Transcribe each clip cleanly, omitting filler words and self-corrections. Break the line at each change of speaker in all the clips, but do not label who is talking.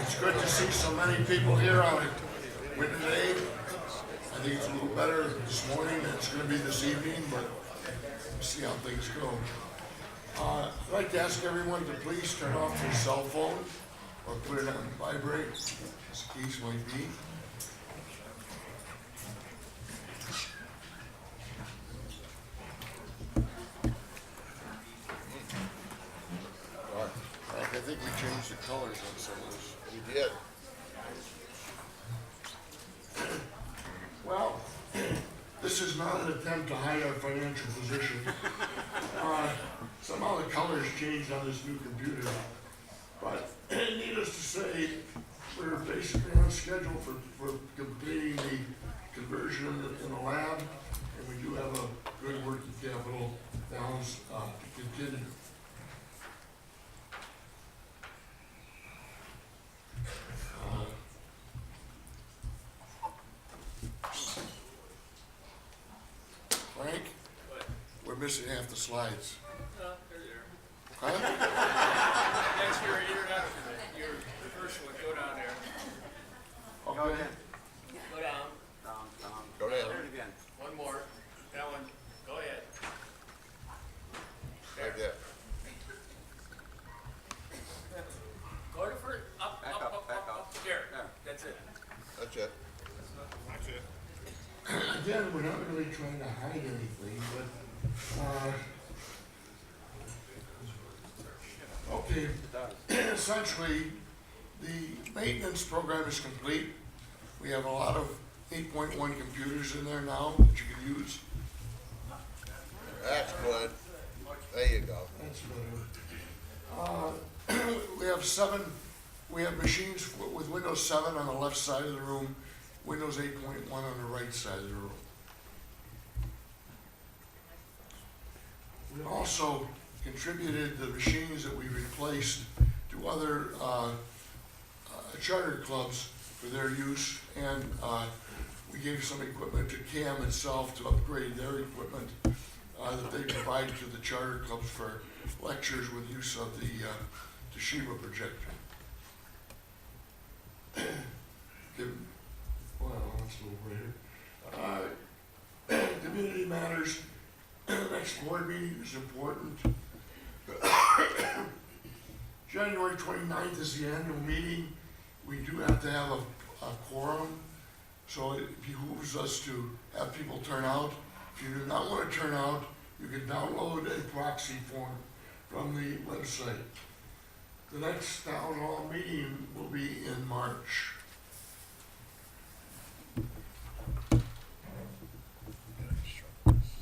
It's good to see so many people here on Winter Day. I think it's a little better this morning than it's going to be this evening, but we'll see how things go. I'd like to ask everyone to please turn off their cell phone or put it on vibrate, as the case might be. I think we changed the colors on some of this.
We did.
Well, this is not an attempt to hide our financial position. Somehow the colors changed on this new computer. But needless to say, we're basically on schedule for completing the conversion in the lab, and we do have a good working capital balance to continue. Frank, we're missing half the slides.
They're there.
Huh?
That's your introduction, your first one, go down there.
Okay.
Go down,
Go ahead.
again.
one more, that one, go ahead.
Right there.
Go to first, up,
Back
up,
up,
up,
back
up,
up.
up, there,
There.
that's it.
That's it.
Again, we're not really trying to hide anything, but, okay, essentially, the maintenance program is complete. We have a lot of 8.1 computers in there now that you can use.
That's good. There you go.
That's better. We have machines with Windows 7 on the left side of the room, Windows 8.1 on the right side of the room. We also contributed the machines that we replaced to other charter clubs for their use, and we gave some equipment to CAM itself to upgrade their equipment that they provide to the charter clubs for lectures with use of the Toshiba projector. Well, that's a little brighter. Community matters. Next board meeting is important. January 29th is the annual meeting. We do have to have a quorum, so it behooves us to have people turn out. If you do not want to turn out, you can download a proxy form from the website. The next town hall meeting will be in March.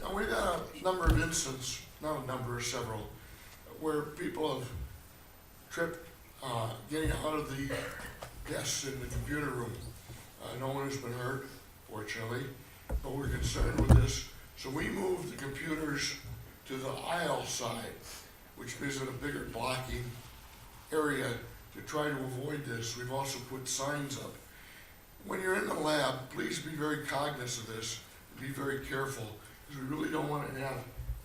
Now, we got a number of instances, not a number, several, where people have tripped getting out of the desks in the computer room. No one has been hurt, fortunately, but we're concerned with this. So we moved the computers to the aisle side, which gives it a bigger blocking area to try to avoid this. We've also put signs up. When you're in the lab, please be very cognizant of this, and be very careful, because we really don't want to have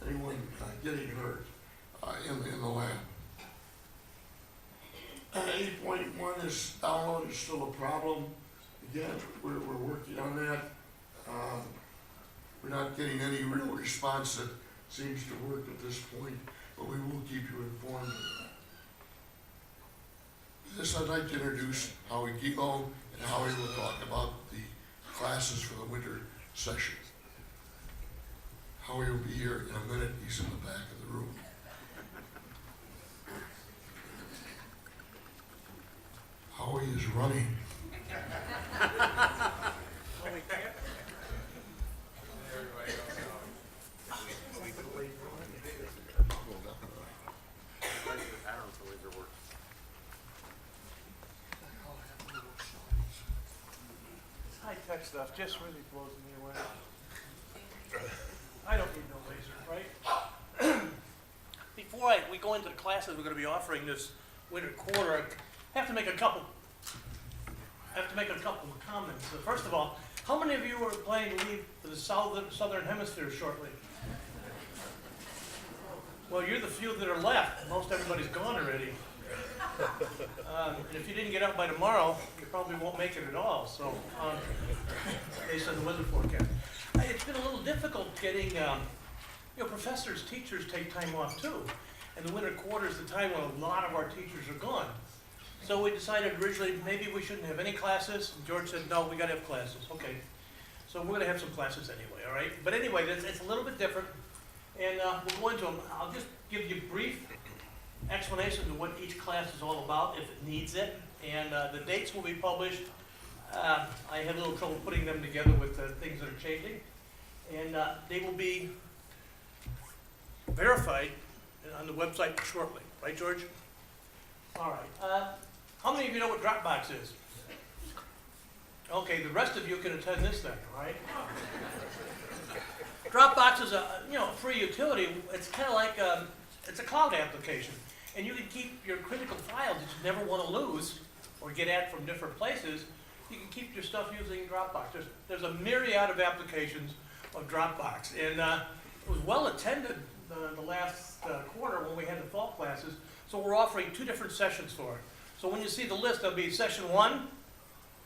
anyone getting hurt in the lab. 8.1 is download is still a problem. Again, we're working on that. We're not getting any real response that seems to work at this point, but we will keep you informed of that. This, I'd like to introduce Howie Gilo, and Howie will talk about the classes for the winter session. Howie will be here in a minute. He's in the back of the room. Howie is running.
High-tech stuff just really blows me away. I don't need no laser, right? Before we go into the classes we're gonna be offering this winter quarter, I have to make a couple of comments. First of all, how many of you are planning to leave for the southern hemisphere shortly? Well, you're the few that are left. Most everybody's gone already. And if you didn't get out by tomorrow, you probably won't make it at all, so, based on the weather forecast. It's been a little difficult getting, professors, teachers take time off too. And the winter quarter is the time when a lot of our teachers are gone. So we decided originally, maybe we shouldn't have any classes. And George said, no, we gotta have classes. Okay. So we're gonna have some classes anyway, all right? But anyway, it's a little bit different. And we'll go into them. I'll just give you brief explanations of what each class is all about, if it needs it. And the dates will be published. I had a little trouble putting them together with the things that are changing. And they will be verified on the website shortly. Right, George? All right. How many of you know what Dropbox is? Okay, the rest of you can attend this thing, all right? Dropbox is a free utility. It's kind of like it's a cloud application, and you can keep your critical files that you never want to lose or get at from different places. You can keep your stuff using Dropbox. There's a myriad of applications of Dropbox, and it was well attended the last quarter when we had the fall classes. So we're offering 2 different sessions for it. So when you see the list, there'll be session 1,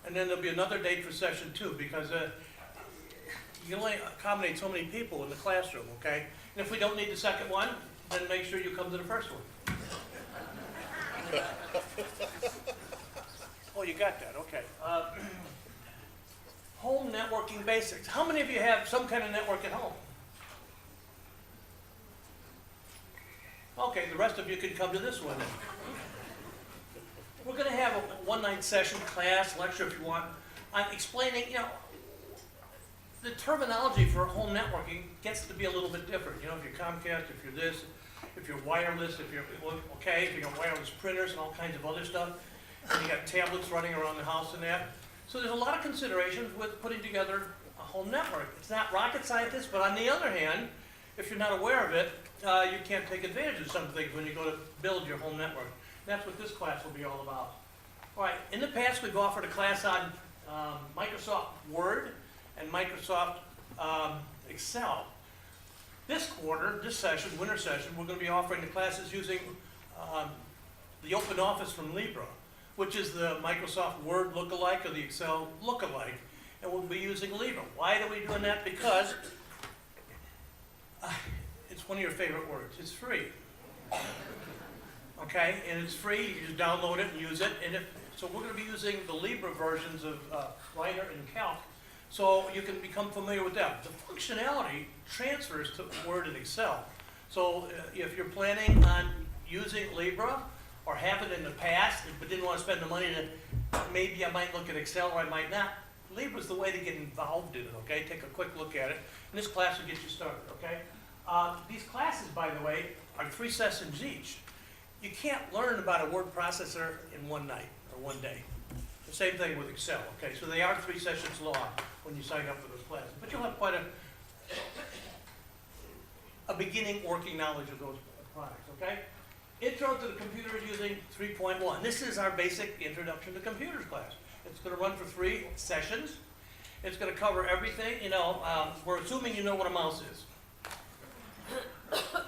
and then there'll be another date for session 2, because you can only accommodate so many people in the classroom, okay? And if we don't need the second one, then make sure you come to the first one. Oh, you got that, okay. Home networking basics. How many of you have some kind of network at home? Okay, the rest of you can come to this one then. We're going to have a one-night session, class, lecture if you want, on explaining, the terminology for home networking gets to be a little bit different. If you're Comcast, if you're this, if you're wireless, if you got wireless printers and all kinds of other stuff, and you got tablets running around the house and that. So there's a lot of considerations with putting together a home network. It's not rocket scientist, but on the other hand, if you're not aware of it, you can't take advantage of some things when you go to build your home network. That's what this class will be all about. All right, in the past we've offered a class on Microsoft Word and Microsoft Excel. This quarter, this session, winter session, we're going to be offering the classes using the Open Office from Libra, which is the Microsoft Word lookalike or the Excel lookalike, and we'll be using Libra. Why are we doing that? Because it's one of your favorite words. It's free. Okay, and it's free. You just download it and use it. And so we're going to be using the Libra versions of Writer and Calc, so you can become familiar with them. The functionality transfers to Word and Excel. So if you're planning on using Libra or have it in the past, but didn't want to spend the money to, maybe I might look at Excel or I might not, Libra's the way to get involved in it, okay? Take a quick look at it. And this class will get you started, okay? These classes, by the way, are 3 sessions each. You can't learn about a word processor in one night or one day. The same thing with Excel, okay? So they are 3 sessions long when you sign up for those classes. But you'll have quite a beginning working knowledge of those products, okay? Intro to the computer using 3.1. This is our basic introduction to computers class. It's going to run for 3 sessions. It's going to cover everything. We're assuming you know what a mouse is.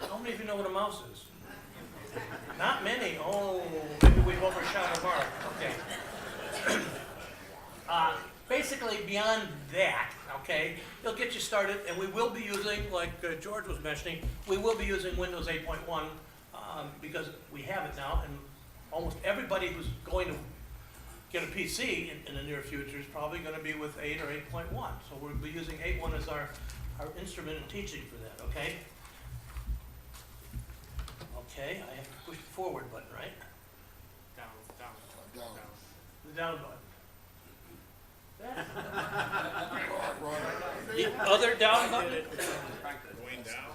How many of you know what a mouse is? Not many. Oh, maybe we've overshot our mark. Okay. Basically, beyond that, okay, it'll get you started, and we will be using, like George was mentioning, we will be using Windows 8.1 because we have it now, and almost everybody who's going to get a PC in the near future is probably going to be with 8 or 8.1. So we'll be using 8.1 as our instrument in teaching for that, okay? Okay, I have to push the forward button, right?
Down.
The down button. That.
Right.
The other down button?
Going down.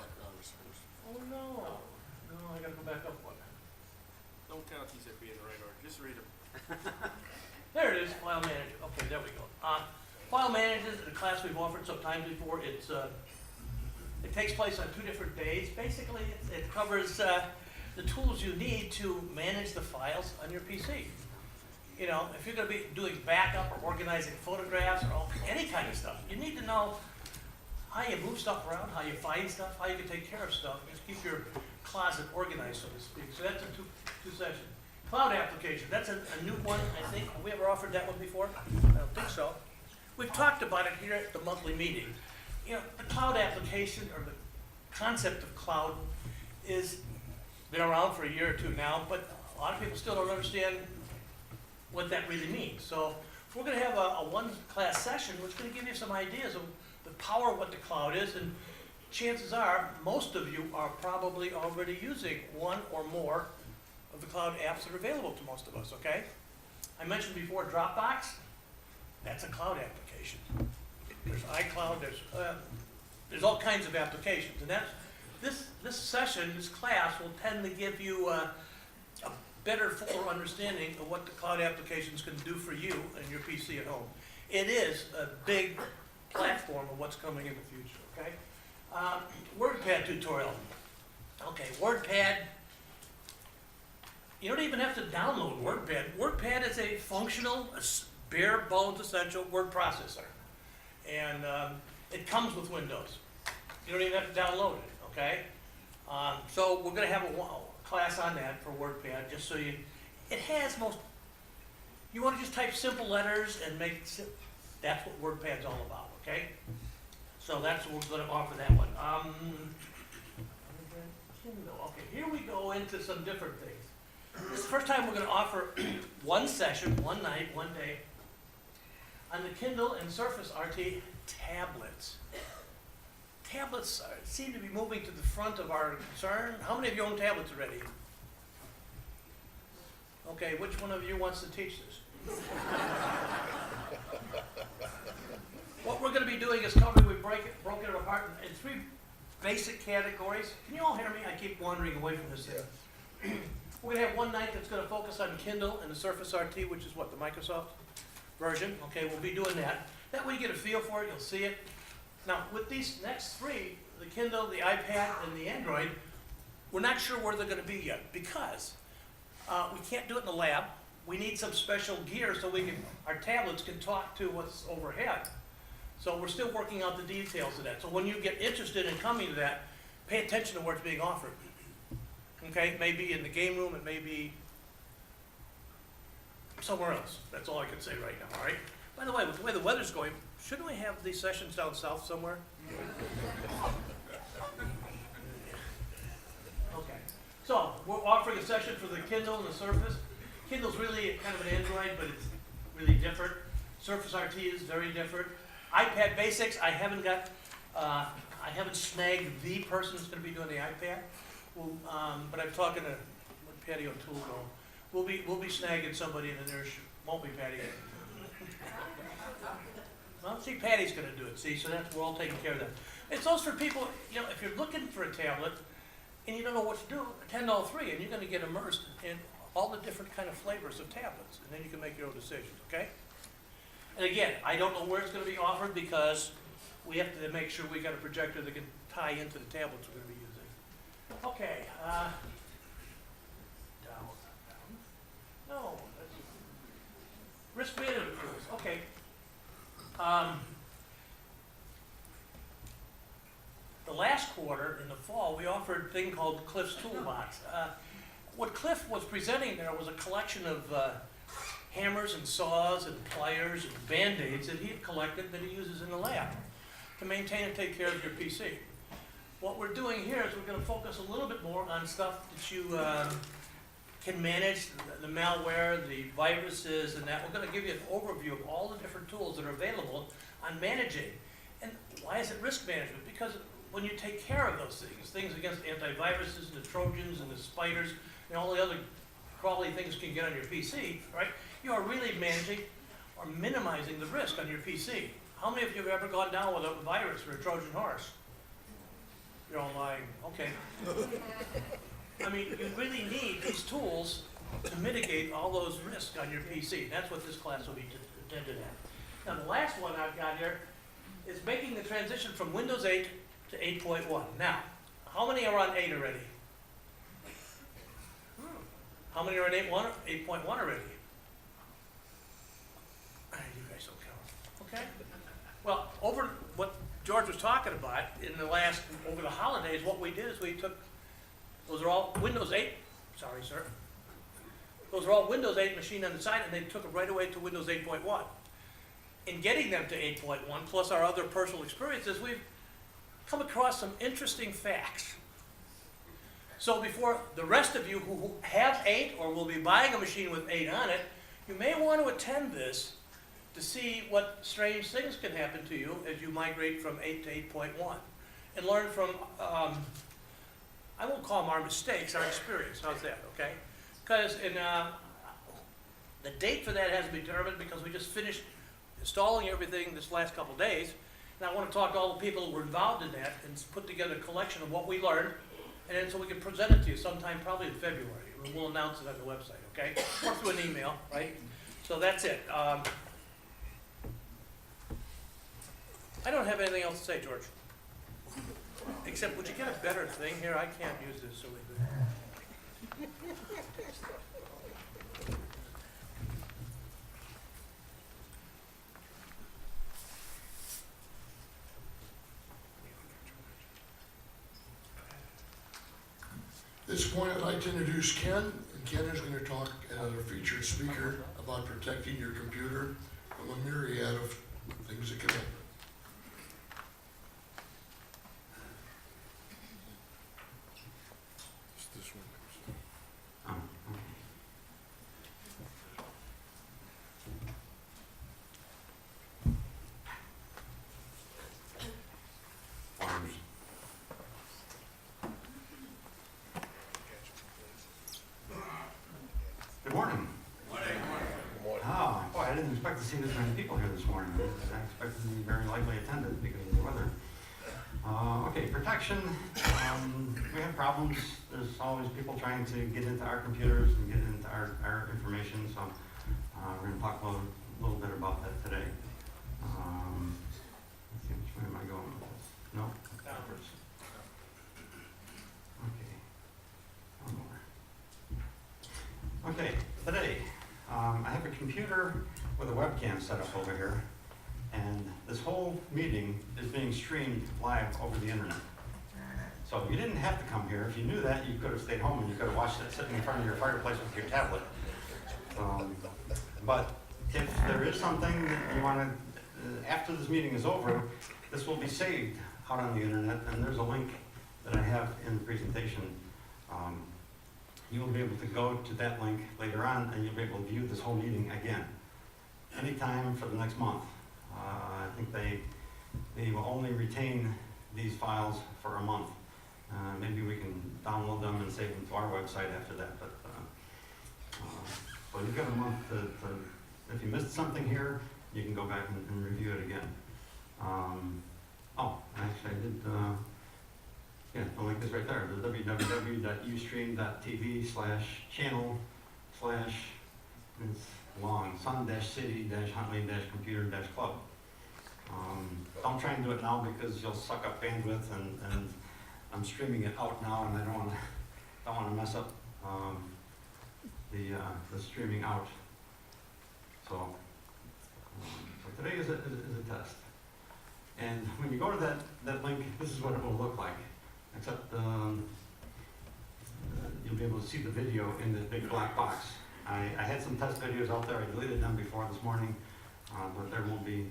Oh, no. No, I gotta go back up one.
Don't count these at being the right order. Just read them.
There it is, File Manager. Okay, there we go. File Manager is a class we've offered sometimes before. It takes place on 2 different days. Basically, it covers the tools you need to manage the files on your PC. If you're going to be doing backup or organizing photographs or any kind of stuff, you need to know how you move stuff around, how you find stuff, how you can take care of stuff. Just keep your closet organized, so to speak. So that's a two session. Cloud application, that's a new one, I think. Have we ever offered that one before? I don't think so. We've talked about it here at the monthly meeting. You know, the cloud application, or the concept of cloud, is been around for a year or two now, but a lot of people still don't understand what that really means. So if we're gonna have a one-class session, we're gonna give you some ideas of the power of what the cloud is, and chances are, most of you are probably already using one or more of the cloud apps that are available to most of us, okay? I mentioned before Dropbox, that's a cloud application. There's iCloud, there's all kinds of applications, and that's, this session, this class will tend to give you a better, fuller understanding of what the cloud applications can do for you and your PC at home. It is a big platform of what's coming in the future, okay? WordPad tutorial. Okay, WordPad, you don't even have to download WordPad. WordPad is a functional, bare bones essential word processor. And it comes with Windows. You don't even have to download it, okay? So we're gonna have a class on that for WordPad, just so it has you wanna just type simple letters and that's what WordPad's all about, okay? So that's what we're gonna offer that one. Kindle, okay, here we go into some different things. This is the first time we're gonna offer one session, one night, one day, on the Kindle and Surface RT tablets. Tablets seem to be moving to the front of our concern. How many of you own tablets already? Okay, which one of you wants to teach this? What we're going to be doing is we've broken it apart in three basic categories. Can you all hear me? I keep wandering away from this thing. We're going to have one night that's going to focus on Kindle and the Surface RT, which is what, the Microsoft version. Okay, we'll be doing that. That way you get a feel for it, you'll see it. Now, with these next three, the Kindle, the iPad, and the Android, we're not sure where they're going to be yet, because we can't do it in the lab. We need some special gear so our tablets can talk to what's overhead. So we're still working out the details of that. So when you get interested in coming to that, pay attention to where it's being offered. Okay, it may be in the game room, it may be somewhere else. That's all I can say right now, all right? By the way, with the way the weather's going, shouldn't we have these sessions down south somewhere? Okay, so we're offering a session for the Kindle and the Surface. Kindle's really kind of an Android, but it's really different. Surface RT is very different. iPad Basics, I haven't snagged the person who's going to be doing the iPad. But I'm talking to Patty O'Toole. We'll be snagging somebody, and there won't be Patty. Well, see, Patty's going to do it. See, so we're all taking care of that. It's also for people, you know, if you're looking for a tablet and you don't know what to do, attend all three, and you're going to get immersed in all the different kind of flavors of tablets, and then you can make your own decisions. Okay? And again, I don't know where it's going to be offered because we have to make sure we got a projector that can tie into the tablets we're going to be using. Okay. Down. No. Risk management tools. Okay. The last quarter, in the fall, we offered a thing called Cliff's Toolbox. What Cliff was presenting there was a collection of hammers and saws and pliers and Band-Aids that he had collected that he uses in the lab to maintain and take care of your PC. What we're doing here is we're going to focus a little bit more on stuff that you can manage, the malware, the viruses, and that. We're going to give you an overview of all the different tools that are available on managing. And why is it risk management? Because when you take care of those things against antiviruses and the Trojans and the spiders and all the other crawly things you can get on your PC, right? You are really managing or minimizing the risk on your PC. How many of you have ever gone down with a virus or a Trojan horse? You're all lying. Okay. I mean, you really need these tools to mitigate all those risks on your PC. That's what this class will be intended at. Now, the last one I've got here is making the transition from Windows 8 to 8.1. Now, how many are on 8 already? How many are on 8.1 already? You guys don't count. Okay. Well, over what George was talking about over the holidays, what we did is we took Those are all Windows 8, sorry, sir. Those are all Windows 8 machine on the side, and they took them right away to Windows 8.1. In getting them to 8.1, plus our other personal experiences, we've come across some interesting facts. So before the rest of you who have 8 or will be buying a machine with 8 on it, you may want to attend this to see what strange things can happen to you as you migrate from 8 to 8.1 and learn from, I won't call them our mistakes, our experience. How's that, okay? Because the date for that hasn't been determined because we just finished installing everything this last couple days. And I want to talk to all the people who were involved in that and put together a collection of what we learned. And then so we can present it to you sometime probably in February. We'll announce it on the website, okay? Or through an email, right? So that's it. I don't have anything else to say, George. Except, would you get a better thing here? I can't use this silly thing.
At this point, I'd like to introduce Ken, and Ken is going to talk as a featured speaker about protecting your computer from a myriad of things that can happen.
Good morning. Oh, boy, I didn't expect to see this many people here this morning. I expected to be very lightly attended because of the weather. Okay, protection. We have problems. There's always people trying to get into our computers and get into our information, so we're going to talk a little bit about that today. Let's see, which way am I going with this? No? Backwards. Okay. One more. Okay, today, I have a computer with a webcam set up over here, and this whole meeting is being streamed live over the internet. So you didn't have to come here. If you knew that, you could have stayed home and you could have watched it sitting in front of your fireplace with your tablet. But if there is something that you want to, after this meeting is over, this will be saved out on the internet, and there's a link that I have in the presentation. You will be able to go to that link later on, and you'll be able to view this whole meeting again, anytime for the next month. I think they will only retain these files for a month. Maybe we can download them and save them to our website after that. But so you've got a month if you missed something here, you can go back and review it again. Actually, I did. Yeah, the link is right there, the www.ustream.tv/channel/ it's long, sun-city-huntley-computer-club. Don't try and do it now because you'll suck up bandwidth, and I'm streaming it out now, and I don't want to mess up the streaming out. So today is a test. And when you go to that link, this is what it will look like. Except you'll be able to see the video in the big black box. I had some test videos out there. I deleted them before this morning, but there will be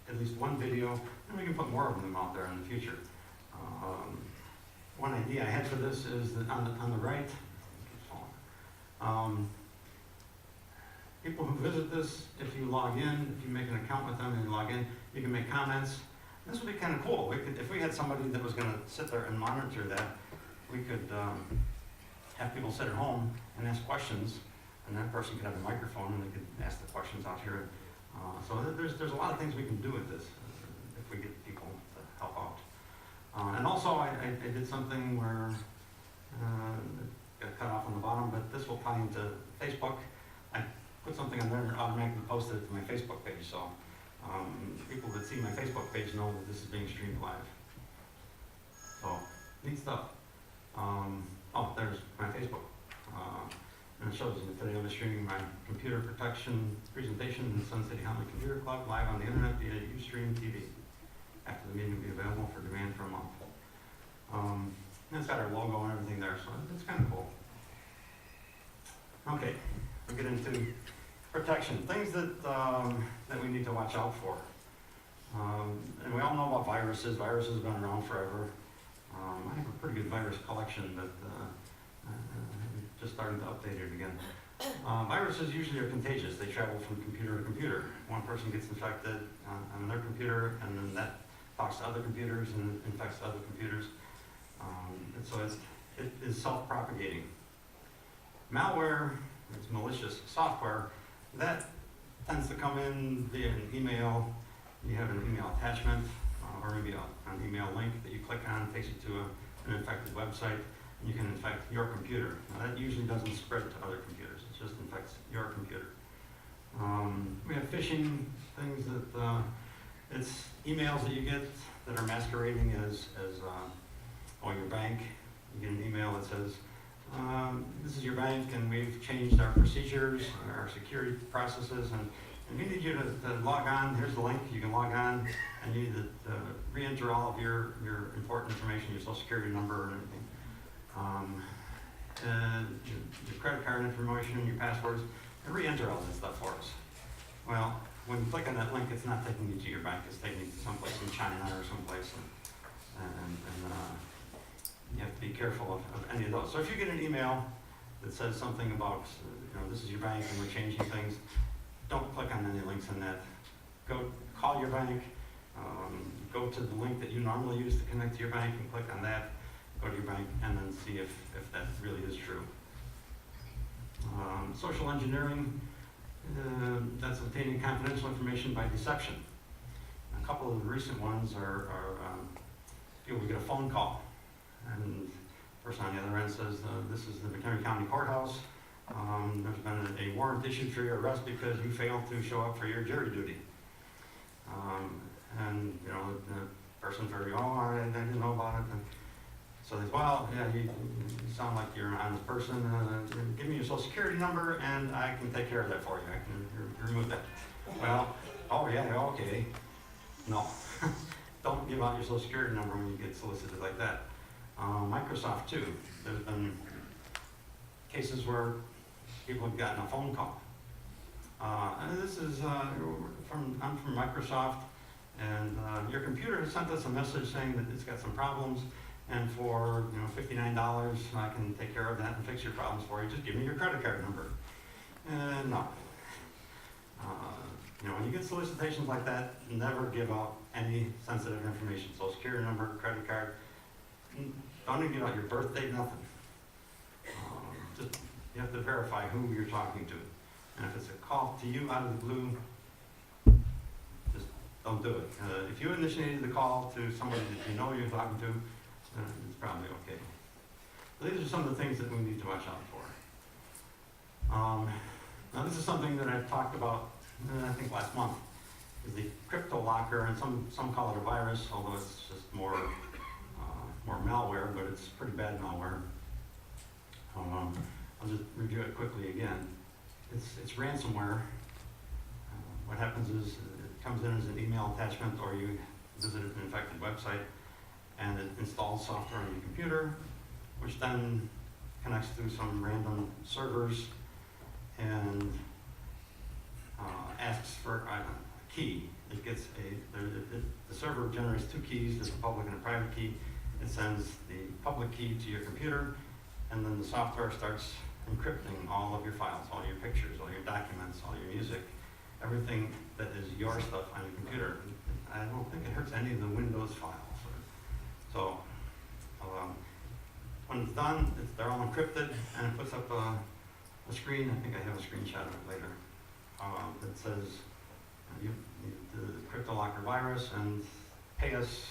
at least one video, and we can put more of them out there in the future. One idea I had for this is that on the right, people who visit this, if you log in, if you make an account with them and log in, you can make comments. This would be kind of cool. If we had somebody that was going to sit there and monitor that, we could have people sit at home and ask questions, and that person could have a microphone and they could ask the questions out here. So there's a lot of things we can do with this if we get people to help out. And also I did something where it got cut off on the bottom, but this will tie into Facebook. I put something on there and automatically posted it to my Facebook page. So people that see my Facebook page know that this is being streamed live. So, neat stuff. There's my Facebook. And it shows that today I'm streaming my computer protection presentation in the Sun City Huntley Computer Club live on the internet via Ustream TV. After the meeting will be available for demand for a month. And it's got our logo and everything there, so it's kind of cool. Okay, we'll get into protection, things that we need to watch out for. And we all know about viruses. Viruses have been around forever. I have a pretty good virus collection, but just starting to update it again. Viruses usually are contagious. They travel from computer to computer. One person gets infected on their computer, and then that talks to other computers and infects other computers. And so it is self-propagating. Malware, it's malicious software, that tends to come in via an email. You have an email attachment, or maybe an email link that you click on, takes you to an infected website, and you can infect your computer. Now that usually doesn't spread to other computers, it just infects your computer. We have phishing things that, it's emails that you get that are masquerading as your bank. You get an email that says, this is your bank and we've changed our procedures, our security processes, and we need you to log on. Here's the link, you can log on, and you need to re-enter all of your important information, your social security number and everything. And your credit card information, your passwords, and re-enter all that stuff for us. Well, when you click on that link, it's not taking you to your bank, it's taking you to someplace in China or someplace, and you have to be careful of any of those. So if you get an email that says something about, this is your bank and we're changing things, don't click on any links in that. Go call your bank, go to the link that you normally use to connect to your bank and click on that, go to your bank, and then see if that really is true. Social engineering, that's obtaining confidential information by deception. A couple of the recent ones are people get a phone call, and the person on the other end says, this is the McHenry County Courthouse. There's been a warrant issued for your arrest because you failed to show up for your jury duty. And the person's very, I didn't know about it. And so they say, well, yeah, you sound like you're an honest person. Give me your social security number and I can take care of that for you. I can remove that. Well, oh yeah, okay. No, don't give out your social security number when you get solicited like that. Microsoft too, there's been cases where people have gotten a phone call. And this is I'm from Microsoft, and your computer has sent us a message saying that it's got some problems, and for $59 I can take care of that and fix your problems for you. Just give me your credit card number. No. When you get solicitations like that, never give out any sensitive information. Social security number, credit card. Don't even give out your birth date, nothing. Just you have to verify who you're talking to. And if it's a call to you out of the blue, just don't do it. If you initiated the call to somebody that you know you're talking to, it's probably okay. So these are some of the things that we need to watch out for. Now this is something that I've talked about, I think last month, is the CryptoLocker, and some call it a virus, although it's just more malware, but it's pretty bad malware. I'll just review it quickly again. It's ransomware. What happens is it comes in as an email attachment, or you visit an infected website, and it installs software on your computer, which then connects to some random servers and asks for a key. It gets the server generates two keys, there's a public and a private key. It sends the public key to your computer, and then the software starts encrypting all of your files, all your pictures, all your documents, all your music, everything that is your stuff on your computer. I don't think it hurts any of the Windows files. So when it's done, they're all encrypted, and it puts up a screen. I think I have a screenshot of it later. That says the CryptoLocker virus, and pay us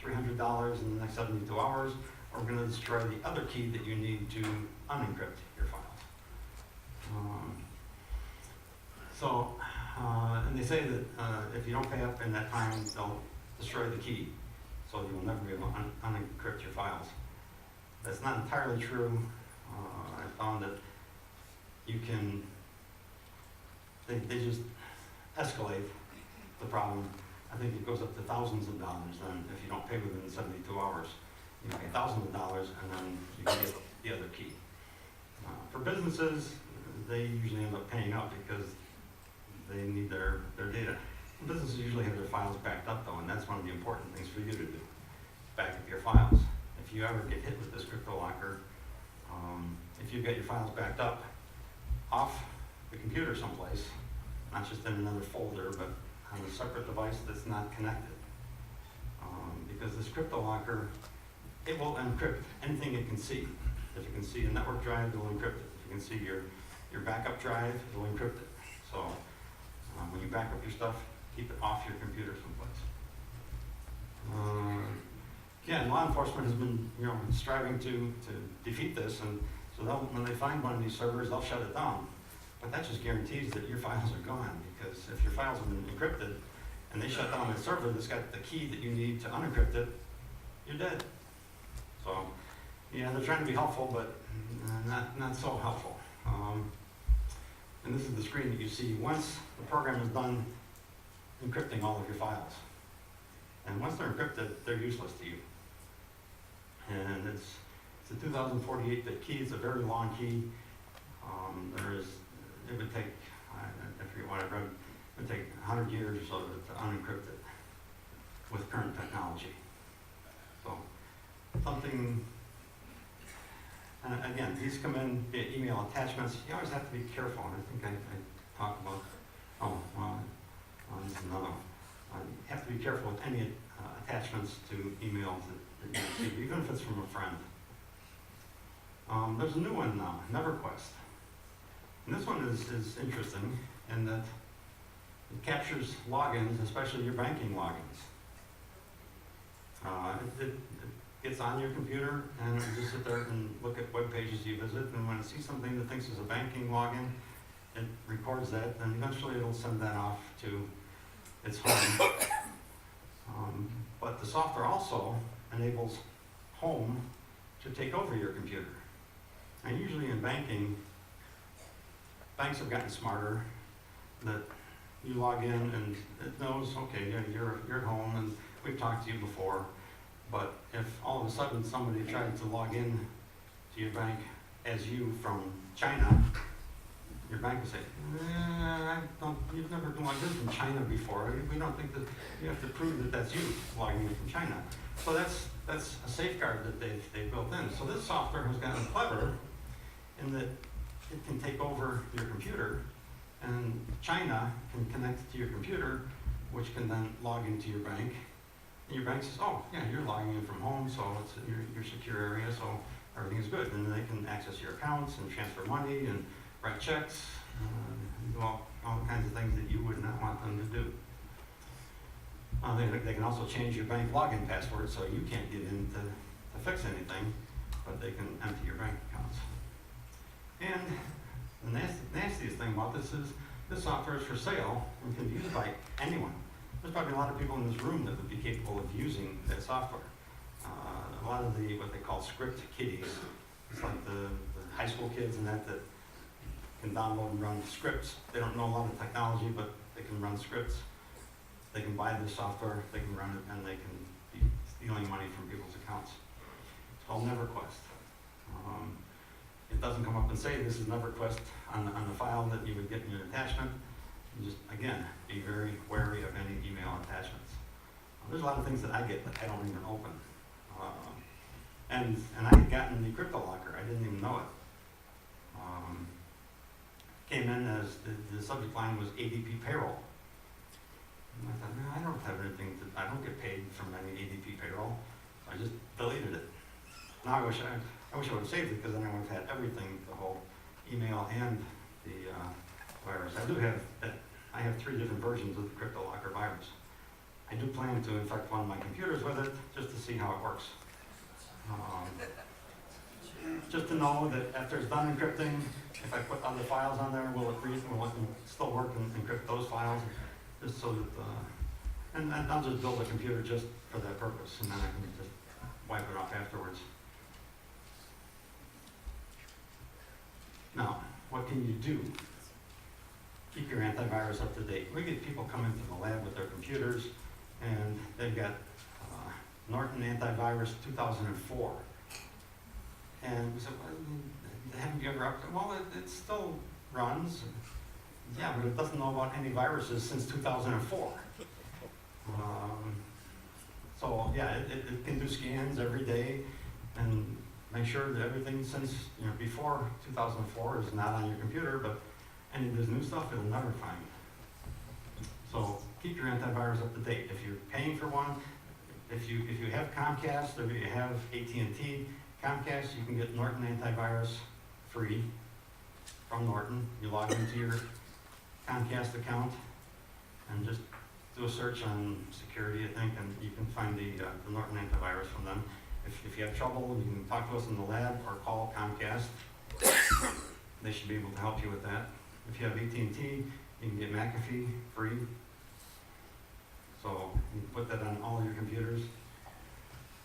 $300 in the next 72 hours, or we're going to destroy the other key that you need to unencrypt your files. And they say that if you don't pay up in that time, they'll destroy the key, so you will never be able to unencrypt your files. That's not entirely true. I found that you can, they just escalate the problem. I think it goes up to thousands of dollars then if you don't pay within 72 hours. you pay thousands of dollars, and then you can get the other key. For businesses, they usually end up paying up because they need their data. Businesses usually have their files backed up though, and that's one of the important things for you to do. Back up your files. If you ever get hit with this CryptoLocker, if you get your files backed up off the computer someplace, not just in another folder, but on a separate device that's not connected. Because this CryptoLocker, it will encrypt anything it can see. If it can see a network drive, it will encrypt it. If you can see your backup drive, it will encrypt it. So when you back up your stuff, keep it off your computer someplace. Yeah, and law enforcement has been, striving to defeat this, and so when they find one of these servers, they'll shut it down. But that just guarantees that your files are gone, because if your files have been encrypted and they shut down the server that's got the key that you need to unencrypt it, you're dead. So, yeah, they're trying to be helpful, but not so helpful. And this is the screen that you see once the program is done encrypting all of your files. And once they're encrypted, they're useless to you. And it's a 2048-bit key. It's a very long key. It would take, I forget what I read, it would take 100 years or so to unencrypt it with current technology. So something, and again, these come in via email attachments. You always have to be careful, and I think I talked about, this is another one. You have to be careful with any attachments to emails that you receive, even if it's from a friend. There's a new one now, NeverQuest. And this one is interesting in that it captures logins, especially your banking logins. It gets on your computer and it will just sit there and look at web pages you visit, and when it sees something that thinks is a banking login, it records that, and eventually it'll send that off to its home. But the software also enables home to take over your computer. And usually in banking, banks have gotten smarter that you log in and it knows, okay, yeah, you're at home and we've talked to you before, but if all of a sudden somebody tried to log in to your bank as you from China, your bank will say, you've never logged in from China before. We don't think that you have to prove that that's you logging in from China. So that's a safeguard that they've built in. So this software has gotten clever in that it can take over your computer, and China can connect to your computer, which can then log into your bank. And your bank says, oh, yeah, you're logging in from home, so it's in your secure area, so everything is good. And then they can access your accounts and transfer money and write checks, and do all kinds of things that you would not want them to do. They can also change your bank login password so you can't get in to fix anything, but they can empty your bank accounts. And the nastiest thing about this is this software is for sale and can be used by anyone. There's probably a lot of people in this room that would be capable of using that software. A lot of what they call script kiddies, it's like the high school kids and that can download and run scripts. They don't know a lot of technology, but they can run scripts. They can buy the software, they can run it, and they can be stealing money from people's accounts. It's called NeverQuest. It doesn't come up and say this is NeverQuest on the file that you would get in your attachment. You just, again, be very wary of any email attachments. There's a lot of things that I get that I don't even open. And I had gotten the CryptoLocker, I didn't even know it. Came in as the subject line was ADP payroll. And I thought, no, I don't have anything, I don't get paid from any ADP payroll. So I just deleted it. Now I wish I would have saved it, because then I would have had everything, the whole email and the virus. I have 3 different versions of the CryptoLocker virus. I do plan to infect one of my computers with it, just to see how it works. Just to know that after it's done encrypting, if I put other files on there, will it still work and encrypt those files? Just so that, and I'll just build a computer just for that purpose, and then I can just wipe it off afterwards. Now, what can you do? Keep your antivirus up to date. We get people come into the lab with their computers, and they've got Norton Antivirus 2004. And we said, well, haven't you ever updated? Well, it still runs. Yeah, but it doesn't know about any viruses since 2004. So yeah, it can do scans every day and make sure that everything since, before 2004 is not on your computer, but any of this new stuff, it'll never find. So keep your antivirus up to date. If you're paying for one, if you have Comcast or you have AT&T, Comcast, you can get Norton Antivirus free from Norton. You log into your Comcast account and just do a search on security, I think, and you can find the Norton Antivirus from them. If you have trouble, you can talk to us in the lab or call Comcast. They should be able to help you with that. If you have AT&T, you can get McAfee free. So you can put that on all your computers,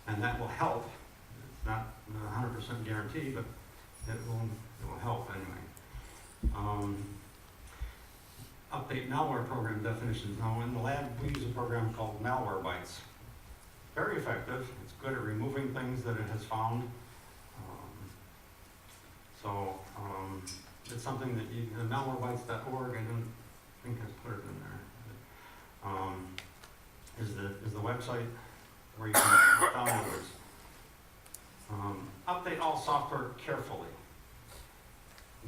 and that will help. It's not 100% guarantee, but it will help anyway. Update malware program definitions. Now in the lab, we use a program called Malwarebytes. Very effective. It's good at removing things that it has found. It's something that you, malwarebytes.org, I don't think I put it in there, is the website where you can download this. Update all software carefully.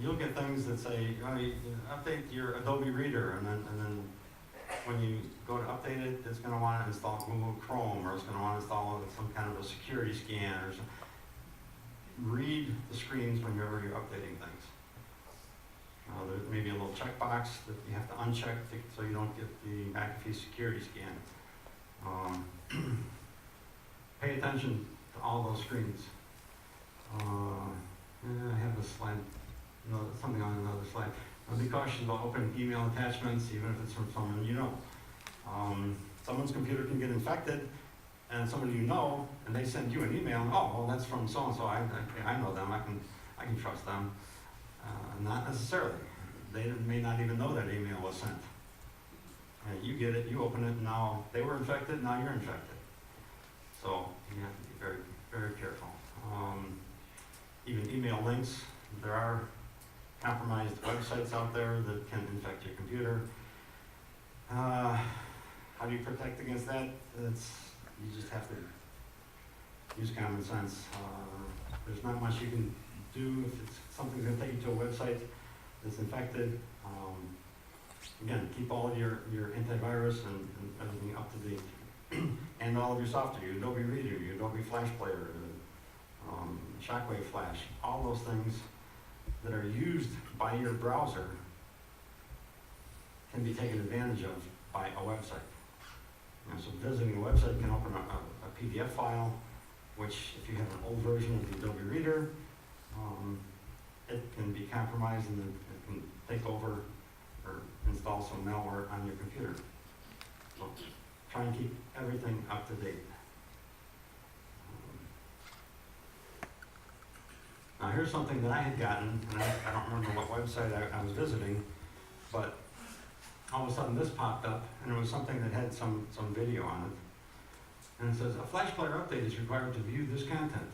You'll get things that say, you update your Adobe Reader, and then when you go to update it, it's going to want to install Google Chrome, or it's going to want to install some kind of a security scan, or something. Read the screens whenever you're updating things. There may be a little checkbox that you have to uncheck so you don't get the McAfee security scan. Pay attention to all those screens. I have a slide, something on another slide. Be cautious about opening email attachments, even if it's from someone you know. Someone's computer can get infected, and somebody you know, and they send you an email. Oh, well, that's from so and so. I know them. I can trust them. Not necessarily. They may not even know that email was sent. You get it. You open it. And now they were infected. Now you're infected. So you have to be very, very careful. Even email links. There are compromised websites out there that can infect your computer. How do you protect against that? You just have to use common sense. There's not much you can do if something's going to take you to a website that's infected. Again, keep all of your antivirus and everything up to date, and all of your software, your Adobe Reader, your Adobe Flash Player, Shockwave Flash, all those things that are used by your browser can be taken advantage of by a website. So visiting a website can open a PDF file, which if you have an old version of the Adobe Reader, it can be compromised and it can take over or install some malware on your computer. So try and keep everything up to date. Now here's something that I had gotten, and I don't remember what website I was visiting, but all of a sudden this popped up, and it was something that had some video on it. And it says, a Flash Player update is required to view this content.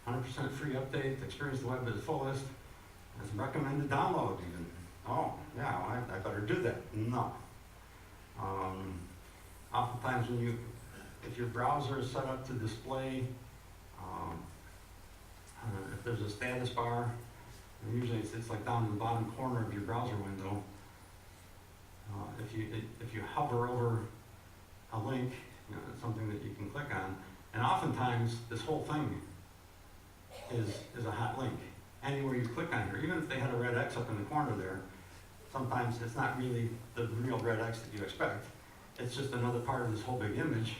100% free update, experience the web at its fullest. It's recommended download even. Oh, yeah, well, I better do that. No. Oftentimes if your browser is set up to display, if there's a status bar, and usually it's like down in the bottom corner of your browser window. If you hover over a link, it's something that you can click on, and oftentimes this whole thing is a hot link. Anywhere you click on here, even if they had a red X up in the corner there, sometimes it's not really the real red X that you expect. It's just another part of this whole big image,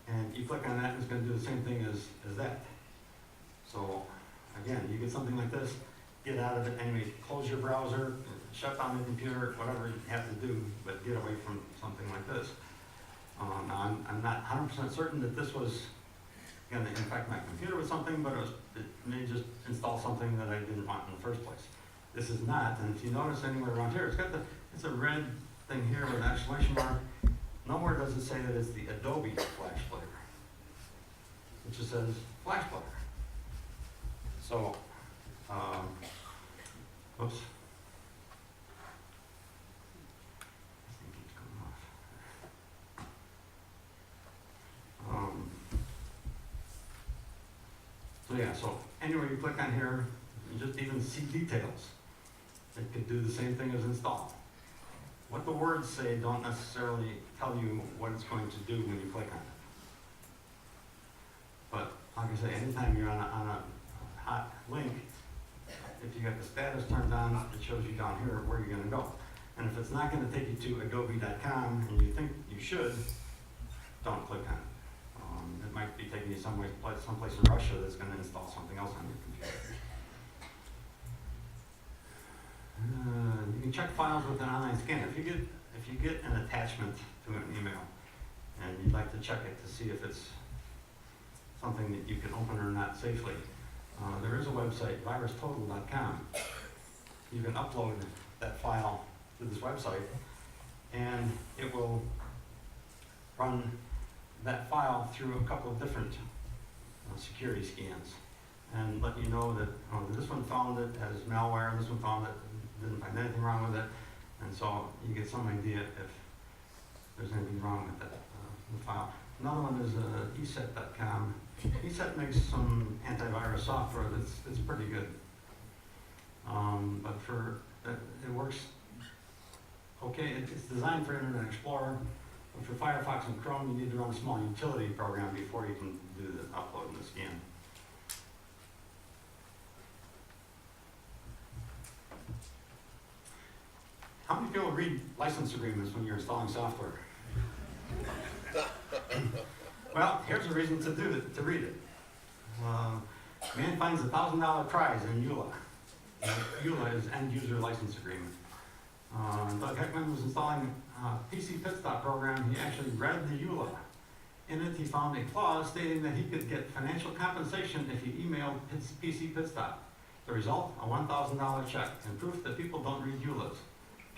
and you click on that, and it's going to do the same thing as that. So again, you get something like this, get out of it anyway. Close your browser, shut down the computer, whatever you have to do, but get away from something like this. Now I'm not 100% certain that this was going to infect my computer with something, but it may just install something that I didn't want in the first place. This is not, and if you notice anywhere around here, it's a red thing here with an exclamation mark. Nowhere does it say that it's the Adobe Flash Player. it just says Flash Player. So, oops. This thing keeps going off. So yeah, so anywhere you click on here, you just even see details. It could do the same thing as install. What the words say don't necessarily tell you what it's going to do when you click on it. But like I say, anytime you're on a hot link, if you got the status turned on, it shows you down here where you're gonna go. And if it's not gonna take you to adobe.com and you think you should, don't click on it. It might be taking you someplace in Russia that's gonna install something else on your computer. You can check files with an online scanner. If you get an attachment to an email and you'd like to check it to see if it's something that you can open or not safely, there is a website, virustotal.com. You can upload that file to this website and it will run that file through a couple of different security scans and let you know that this one found it as malware, this one found it, didn't find anything wrong with it, and so you get some idea if there's anything wrong with that the file. Another one is eset.com. ESET makes some antivirus software that's pretty good, but it works okay. It's designed for Internet Explorer. But for Firefox and Chrome, you need to run a small utility program before you can do the upload and the scan. How many people read license agreements when you're installing software? Well, here's a reason to read it. Man finds $1,000 prize in EULA. EULA is End User License Agreement. Doug Heckman was installing a PC Pit Stop program. He actually read the EULA. In it, he found a clause stating that he could get financial compensation if he emailed PC Pit Stop. The result, a $1,000 check, and proof that people don't read EULAs.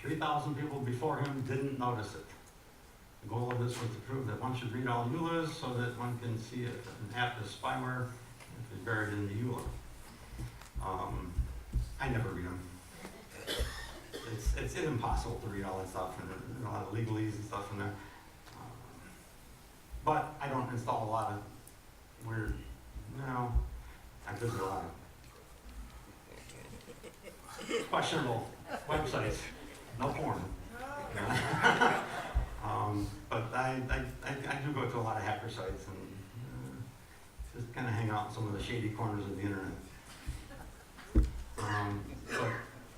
3,000 people before him didn't notice it. The goal of this was to prove that one should read all EULAs so that one can see if an app is spyware, if it's buried in the EULA. I never read them. It's impossible to read all that stuff, and there's a lot of legalese and stuff in there. But I don't install a lot of weird, I visit a lot of questionable websites. No porn. But I do go to a lot of hacker sites and just kind of hang out in some of the shady corners of the internet.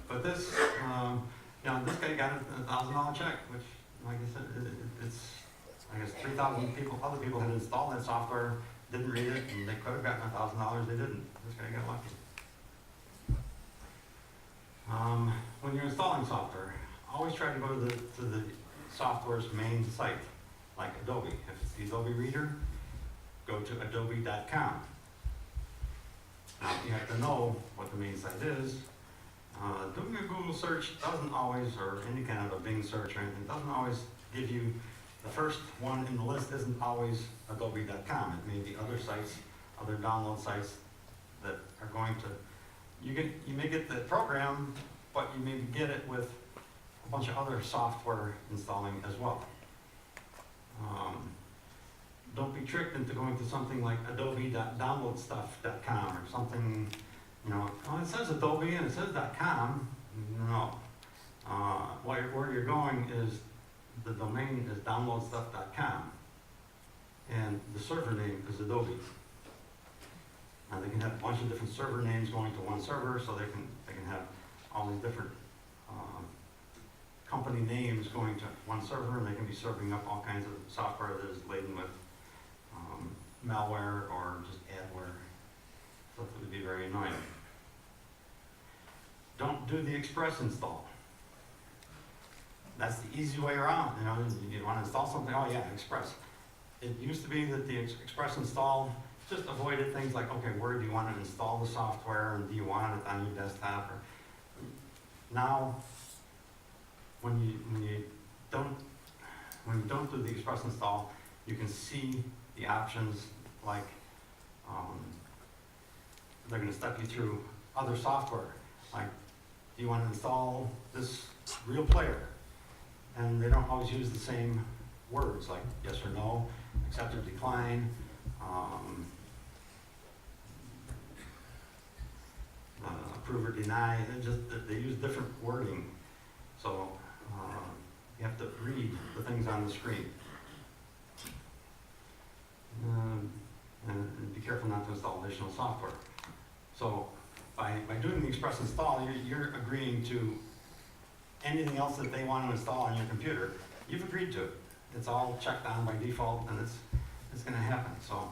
But this, this guy got a $1,000 check, which, like I said, it's, I guess 3,000 people, other people had installed that software, didn't read it, and they could have gotten $1,000, they didn't. This guy got lucky. When you're installing software, always try to go to the software's main site, like Adobe. If it's the Adobe Reader, go to adobe.com. Now, you have to know what the main site is. Doing a Google search doesn't always, or any kind of a Bing search or anything, doesn't always give you, the first one in the list isn't always adobe.com. It may be other sites, other download sites that are going to, you may get the program, but you maybe get it with a bunch of other software installing as well. Don't be tricked into going to something like adobe.downloadstuff.com or something, it says Adobe and it says .com. No. Where you're going is, the domain is downloadstuff.com and the server name is Adobe. Now they can have a bunch of different server names going to one server, so they can have all these different company names going to one server, and they can be serving up all kinds of software that is laden with malware or just adware. Stuff that would be very annoying. Don't do the express install. That's the easy way around. You want to install something, oh yeah, express. It used to be that the express install just avoided things like, okay, where do you want to install the software, and do you want it on your desktop? Or now, when you don't do the express install, you can see the options like They're gonna step you through other software, like, do you wanna install this Real Player? And they don't always use the same words, like yes or no, accept or decline, approve or deny. They use different wording, so you have to read the things on the screen. And be careful not to install additional software. So by doing the express install, you're agreeing to anything else that they want to install on your computer. You've agreed to it. It's all checked on by default, and it's going to happen. So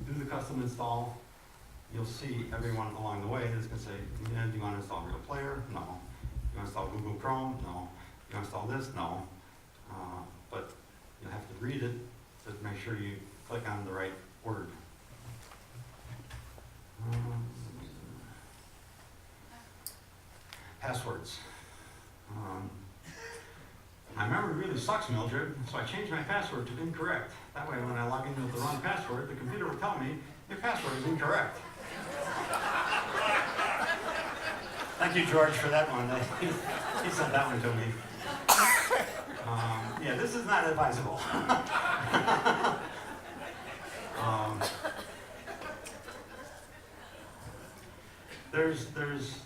do the custom install. You'll see everyone along the way that's going to say, yeah, do you want to install Real Player? No. You want to install Google Chrome? No. You want to install this? No. But you'll have to read it to make sure you click on the right word. Passwords. My memory really sucks, Mildred, so I changed my password to incorrect. That way, when I log in with the wrong password, the computer will tell me your password is incorrect. Thank you, George, for that one. He sent that one to me. Yeah, this is not advisable.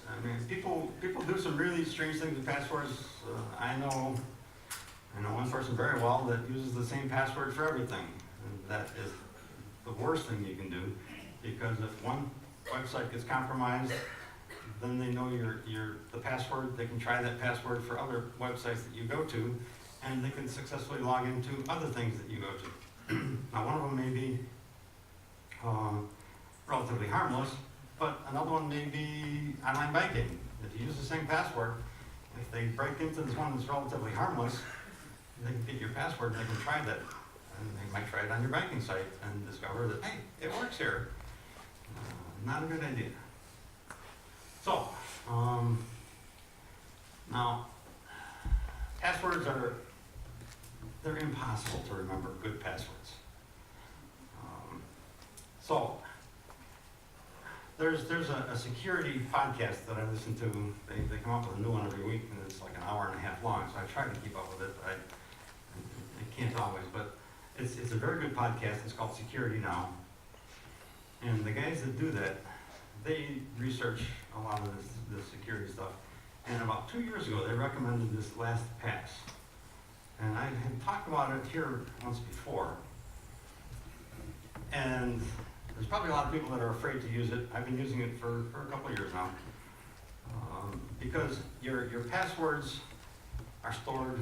I mean, people do some really strange things with passwords. I know one person very well that uses the same password for everything. And that is the worst thing you can do, because if one website gets compromised, then they know the password. They can try that password for other websites that you go to, and they can successfully log into other things that you go to. Now, one of them may be relatively harmless, but another one may be online banking. If you use the same password, if they break into this one that's relatively harmless, they can get your password and they can try that. And they might try it on your banking site and discover that, hey, it works here. Not a good idea. So, now, passwords they're impossible to remember, good passwords. So, there's a security podcast that I listen to. They come up with a new one every week, and it's like an hour and a half long, so I try to keep up with it, but I can't always. But it's a very good podcast. It's called Security Now. And the guys that do that, they research a lot of this security stuff. And about 2 years ago, they recommended this LastPass. And I had talked about it here once before. And there's probably a lot of people that are afraid to use it. I've been using it for a couple of years now. Because your passwords are stored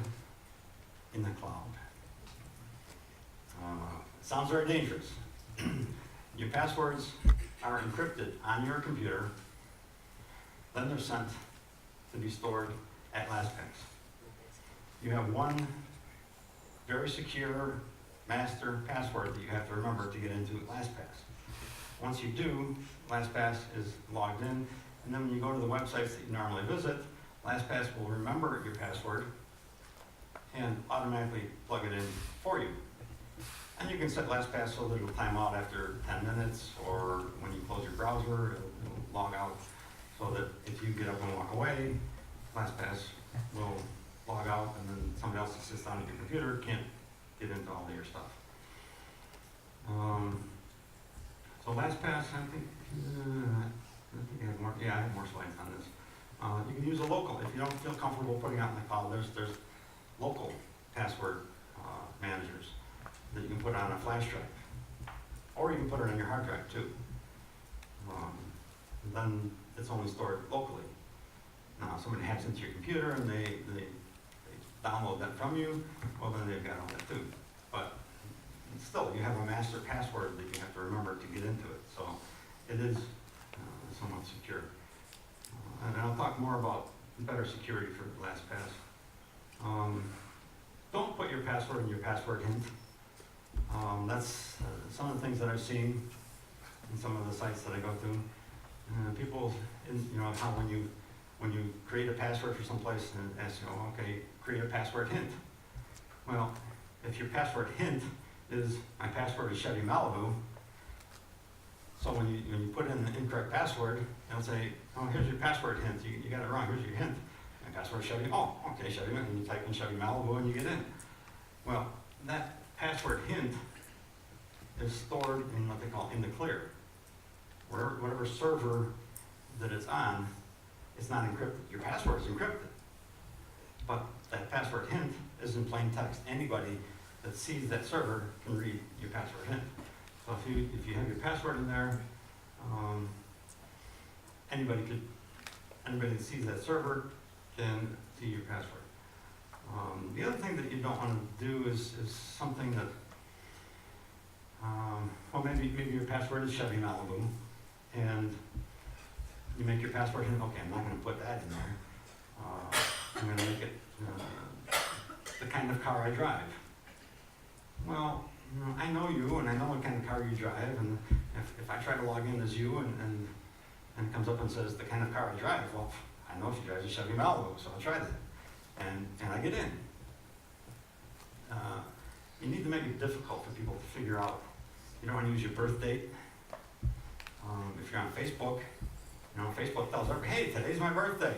in the cloud. Sounds very dangerous. Your passwords are encrypted on your computer, then they're sent to be stored at LastPass. You have one very secure master password that you have to remember to get into LastPass. Once you do, LastPass is logged in, and then when you go to the websites that you normally visit, LastPass will remember your password and automatically plug it in for you. And you can set LastPass so that it'll time out after 10 minutes, or when you close your browser, it'll log out, so that if you get up and walk away, LastPass will log out, and then somebody else that sits on your computer can't get into all of your stuff. So LastPass, I think I have more. Yeah, I have more slides on this. You can use a local if you don't feel comfortable putting out in the cloud. There's local password managers that you can put on a flash drive, or you can put it on your hard drive too. Then it's only stored locally. Now, if somebody hacks into your computer and they download that from you, well, then they've got all that too. But still, you have a master password that you have to remember to get into it. So it is somewhat secure. And I'll talk more about better security for LastPass. Don't put your password in your password hint. That's some of the things that I've seen in some of the sites that I go to. People, how when you create a password for someplace and ask you, okay, create a password hint. Well, if your password hint is my password is Chevy Malibu. So when you put in the incorrect password, it'll say, oh, here's your password hint. You got it wrong. Here's your hint. My password is Chevy. Oh, okay, Chevy. And you type in Chevy Malibu and you get in. Well, that password hint is stored in what they call in the clear. Whatever server that it's on, it's not encrypted. Your password is encrypted. But that password hint is in plain text. Anybody that sees that server can read your password hint. So if you have your password in there, anybody that sees that server can see your password. The other thing that you don't want to do is something that, well, maybe your password is Chevy Malibu, and you make your password hint. Okay, I'm not going to put that in there. I'm going to make it the kind of car I drive. Well, I know you, and I know what kind of car you drive, and if I try to log in as you, and it comes up and says the kind of car I drive, well, I know she drives a Chevy Malibu, so I'll try that, and I get in. You need to make it difficult for people to figure out. You don't want to use your birth date. If you're on Facebook, Facebook tells everybody, hey, today's my birthday.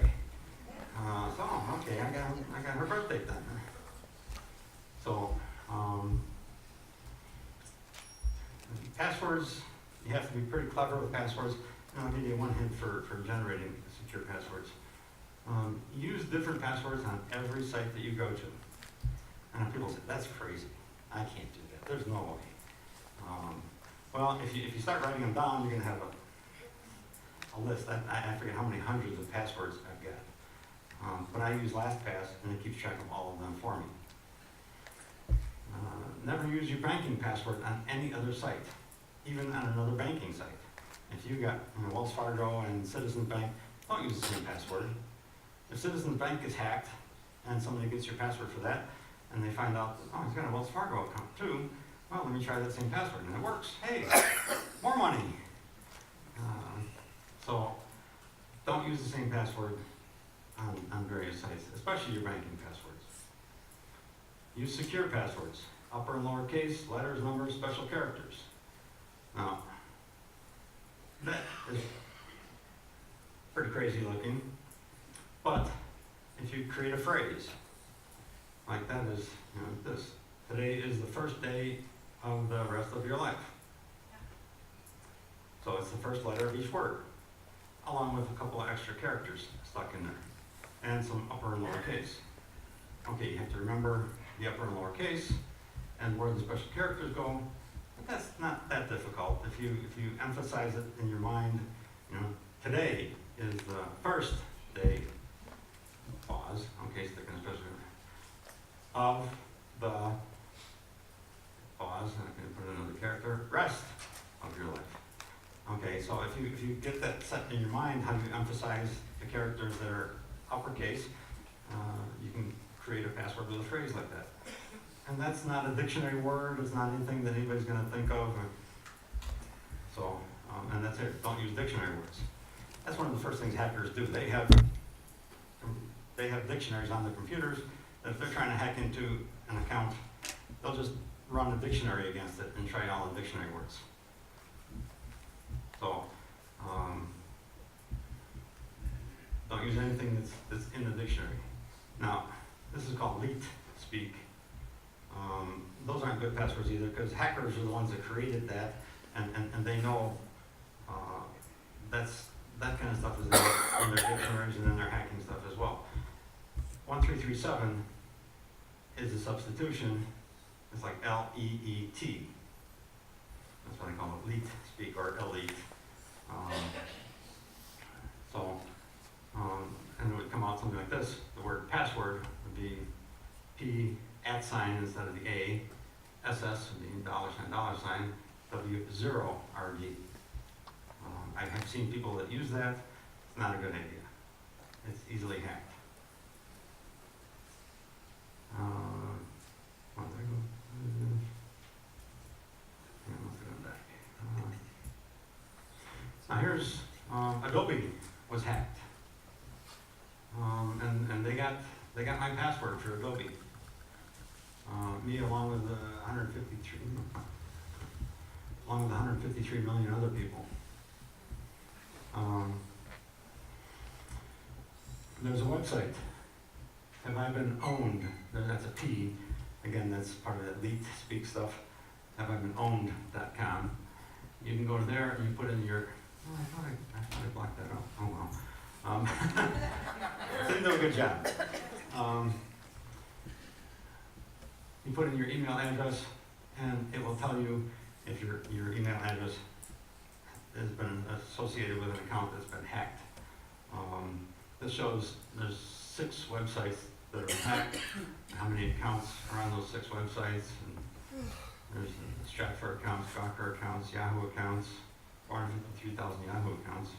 So, okay, I got her birth date then. So, passwords, you have to be pretty clever with passwords. And I'll give you one hint for generating secure passwords. Use different passwords on every site that you go to. And people say, that's crazy. I can't do that. There's no way. Well, if you start writing them down, you're going to have a list. I forget how many hundreds of passwords I've got. But I use LastPass, and it keeps track of all of them for me. Never use your banking password on any other site, even on another banking site. If you got Wells Fargo and Citizens Bank, don't use the same password. If Citizens Bank gets hacked and somebody gets your password for that, and they find out, oh, he's got a Wells Fargo account too, well, let me try that same password, and it works. Hey, more money. So don't use the same password on various sites, especially your banking passwords. Use secure passwords, upper and lower case, letters, numbers, special characters. Now, that is pretty crazy looking, but if you create a phrase, like that is, this, today is the first day of the rest of your life. So it's the first letter of each word, along with a couple of extra characters stuck in there, and some upper and lower case. Okay, you have to remember the upper and lower case, and where the special characters go, but that's not that difficult. If you emphasize it in your mind, today is the first day, pause, okay, stick in a special of the, pause, and I can put another character, rest of your life. Okay, so if you get that set in your mind, how you emphasize the characters that are uppercase, you can create a password with a phrase like that. And that's not a dictionary word, it's not anything that anybody's going to think of. So, and that's it, don't use dictionary words. That's one of the first things hackers do. They have dictionaries on their computers that if they're trying to hack into an account, they'll just run a dictionary against it and try all the dictionary words. So, don't use anything that's in the dictionary. Now, this is called leet speak. Those aren't good passwords either, because hackers are the ones that created that, and they know that kind of stuff is in their dictionaries and in their hacking stuff as well. 1337 is a substitution. It's like L-E-E-T. That's what I call it, leet speak, or elite. And it would come out something like this. The word password would be P @ instead of the A, SS would be $, W0RD. I have seen people that use that. It's not a good idea. It's easily hacked. Now here's Adobe was hacked, and they got my password for Adobe. Me along with 153 million other people. There's a website. Have I been owned? That's a P. Again, that's part of that elite speak stuff. Have I been owned.com. You can go to there and you put in your, oh, I thought I blocked that out. Oh well. Didn't do a good job. You put in your email address and it will tell you if your email address has been associated with an account that's been hacked. This shows there's 6 websites that are hacked, how many accounts are on those 6 websites. And there's Stratfor accounts, Gawker accounts, Yahoo accounts, 453,000 Yahoo accounts,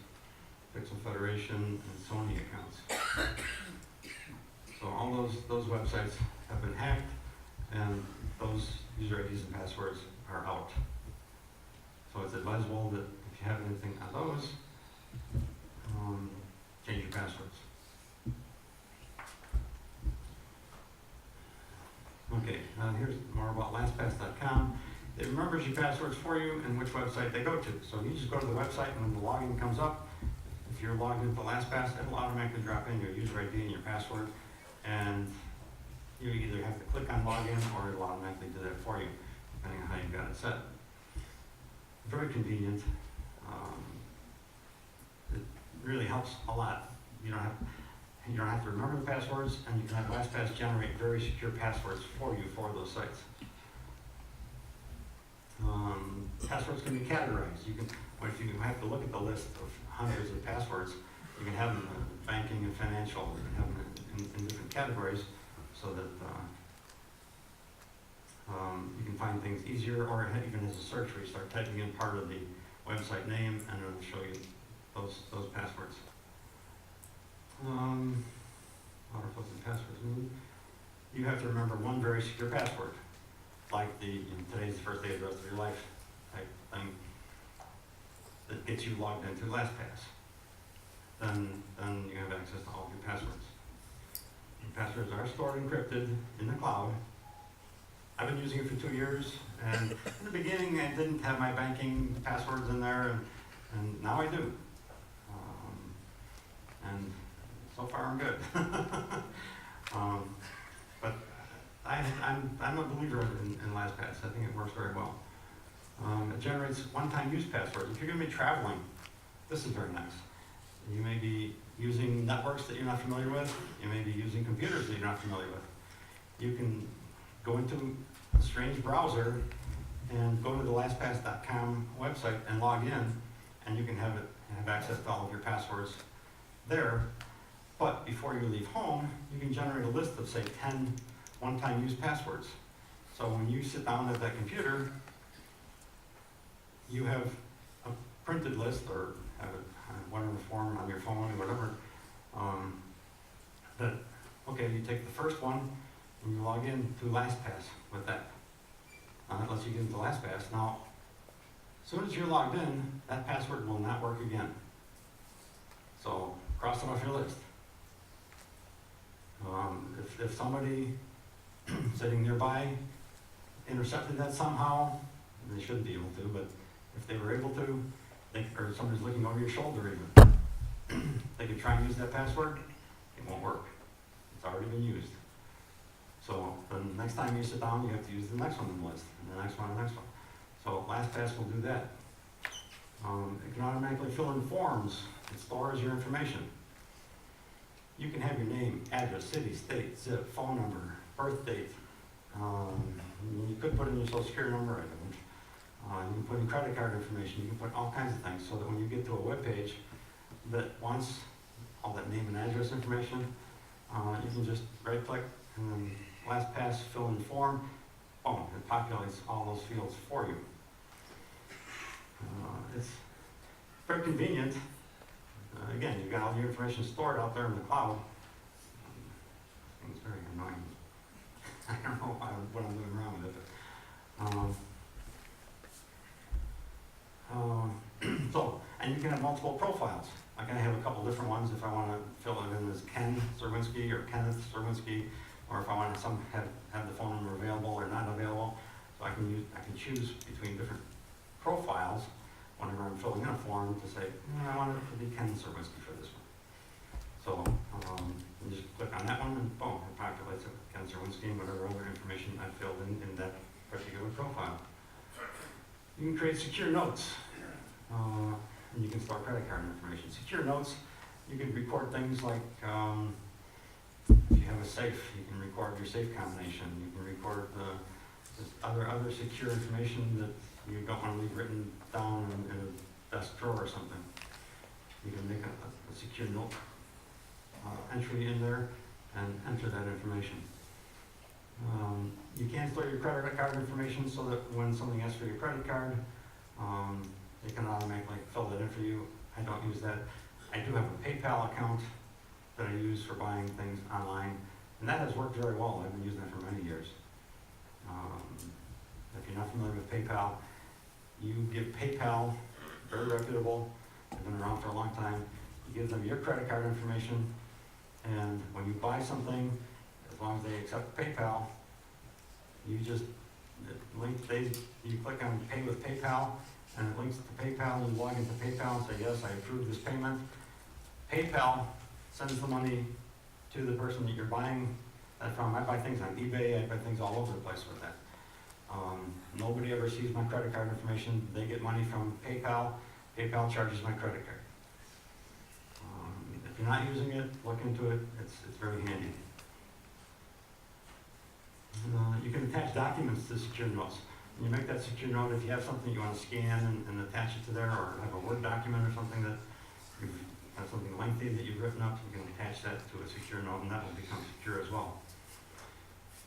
Pixel Federation, and Sony accounts. So all those websites have been hacked, and those user IDs and passwords are out. So it's advisable that if you have anything on those, change your passwords. Okay, here's more about LastPass.com. It remembers your passwords for you and which website they go to. So you just go to the website, and when the login comes up, if you're logged into LastPass, it'll automatically drop in your user ID and your password, and you either have to click on login or it'll automatically do that for you, depending on how you got it set. Very convenient. It really helps a lot. You don't have to remember the passwords, and you can have LastPass generate very secure passwords for you for those sites. Passwords can be categorized. If you have to look at the list of hundreds of passwords, you can have them in banking and financial. You can have them in different categories so that you can find things easier, or even as a search where you start typing in part of the website name and it'll show you those passwords. Autofills and passwords. You have to remember one very secure password, like today's the first day of the rest of your life type thing that gets you logged into LastPass. Then you have access to all of your passwords. Your passwords are stored encrypted in the cloud. I've been using it for 2 years, and in the beginning I didn't have my banking passwords in there, and now I do. And so far I'm good. But I'm a believer in LastPass. I think it works very well. It generates one-time use passwords. If you're going to be traveling, this is very nice. You may be using networks that you're not familiar with. You may be using computers that you're not familiar with. You can go into a strange browser and go to the LastPass.com website and log in, and you can have access to all of your passwords there. But before you leave home, you can generate a list of, say, 10 one-time use passwords. So when you sit down at that computer, you have a printed list, or have it whatever form on your phone or whatever, that, okay, you take the first one and you log in to LastPass with that. That lets you get into LastPass. Now, as soon as you're logged in, that password will not work again. So cross it off your list. If somebody sitting nearby intercepted that somehow, they shouldn't be able to, but if they were able to, or somebody's looking over your shoulder even, they could try and use that password, it won't work. It's already been used. So the next time you sit down, you have to use the next one on the list, and the next one, and the next one. So LastPass will do that. It can automatically fill in forms. It stores your information. You can have your name, address, city, state, zip, phone number, birth date. You could put in your social security number, I don't. You can put in credit card information. You can put all kinds of things so that when you get to a web page that wants all that name and address information, you can just right click and then LastPass, fill in form, boom, it populates all those fields for you. It's very convenient. Again, you've got all your information stored out there in the cloud. It's very annoying. I don't know what I'm doing wrong with it. So, and you can have multiple profiles. Like I have a couple different ones if I want to fill it in as Ken Serwinski or Kenneth Serwinski. or if I want some have the phone number available or not available. So I can choose between different profiles whenever I'm filling in a form to say, I want it to be Ken Serwinski for this one. So you just click on that one and boom, it populates it with Ken Serwinski and whatever other information I filled in that particular profile. You can create secure notes, and you can store credit card information. Secure notes, you can record things like if you have a safe, you can record your safe combination. You can record the other secure information that you don't want to leave written down in a desk drawer or something. You can make a secure note entry in there and enter that information. You can store your credit card information so that when somebody asks for your credit card, they can automatically fill that in for you. I don't use that. I do have a PayPal account that I use for buying things online, and that has worked very well. I've been using that for many years. If you're not familiar with PayPal, you give PayPal, very reputable, they've been around for a long time, you give them your credit card information, and when you buy something, as long as they accept PayPal, you just you click on Pay with PayPal, and it links to PayPal, you log into PayPal and say, yes, I approve this payment. PayPal sends the money to the person that you're buying that from. I buy things on eBay, I buy things all over the place with that. Nobody ever sees my credit card information. They get money from PayPal. PayPal charges my credit card. If you're not using it, look into it. It's very handy. You can attach documents to secure notes. When you make that secure note, if you have something you want to scan and attach it to there, or have a Word document or something that you have something lengthy that you've written up, you can attach that to a secure note, and that will become secure as well.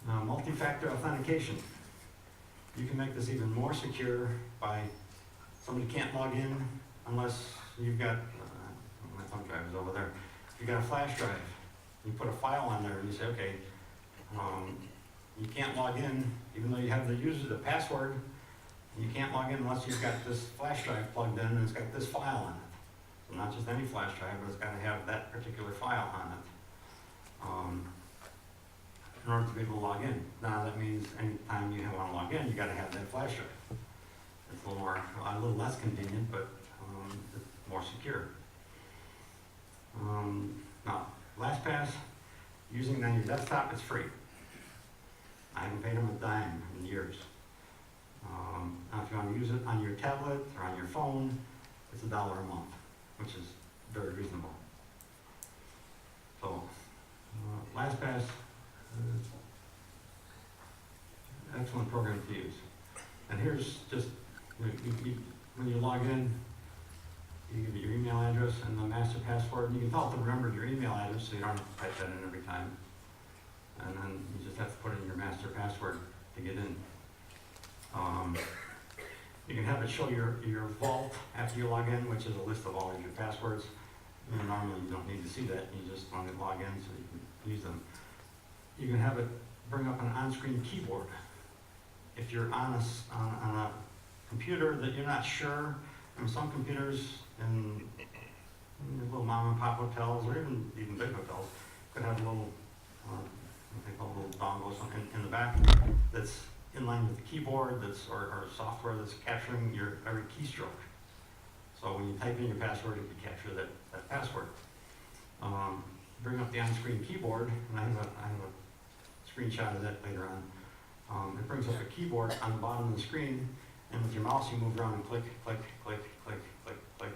Multi-factor authentication. You can make this even more secure by somebody can't log in unless you've got, my thumb drive is over there. If you've got a flash drive, you put a file on there and you say, okay, you can't log in, even though you have the password, you can't log in unless you've got this flash drive plugged in and it's got this file on it. So not just any flash drive, but it's got to have that particular file on it. In order to be able to log in. Now that means anytime you want to log in, you got to have that flash drive. It's a little less convenient, but it's more secure. Now, LastPass, using it on your desktop, it's free. I haven't paid them a dime in years. Now, if you want to use it on your tablet or on your phone, it's $1 a month, which is very reasonable. So, LastPass. Excellent program to use. And here's just, when you log in, you give it your email address and the master password, and you can tell it to remember your email address so you don't have to type that in every time. And then you just have to put in your master password to get in. You can have it show your vault after you log in, which is a list of all of your passwords. Normally you don't need to see that, you just want to log in so you can use them. You can have it bring up an on-screen keyboard. If you're on a computer that you're not sure, some computers in little mom and pop hotels or even big hotels could have a little, they call little dongle in the back that's in line with the keyboard or software that's capturing your every keystroke. So when you type in your password, it can capture that password. Bring up the on-screen keyboard, and I have a screenshot of that later on. It brings up a keyboard on the bottom of the screen, and with your mouse you move around and click, click, click, click, click, click,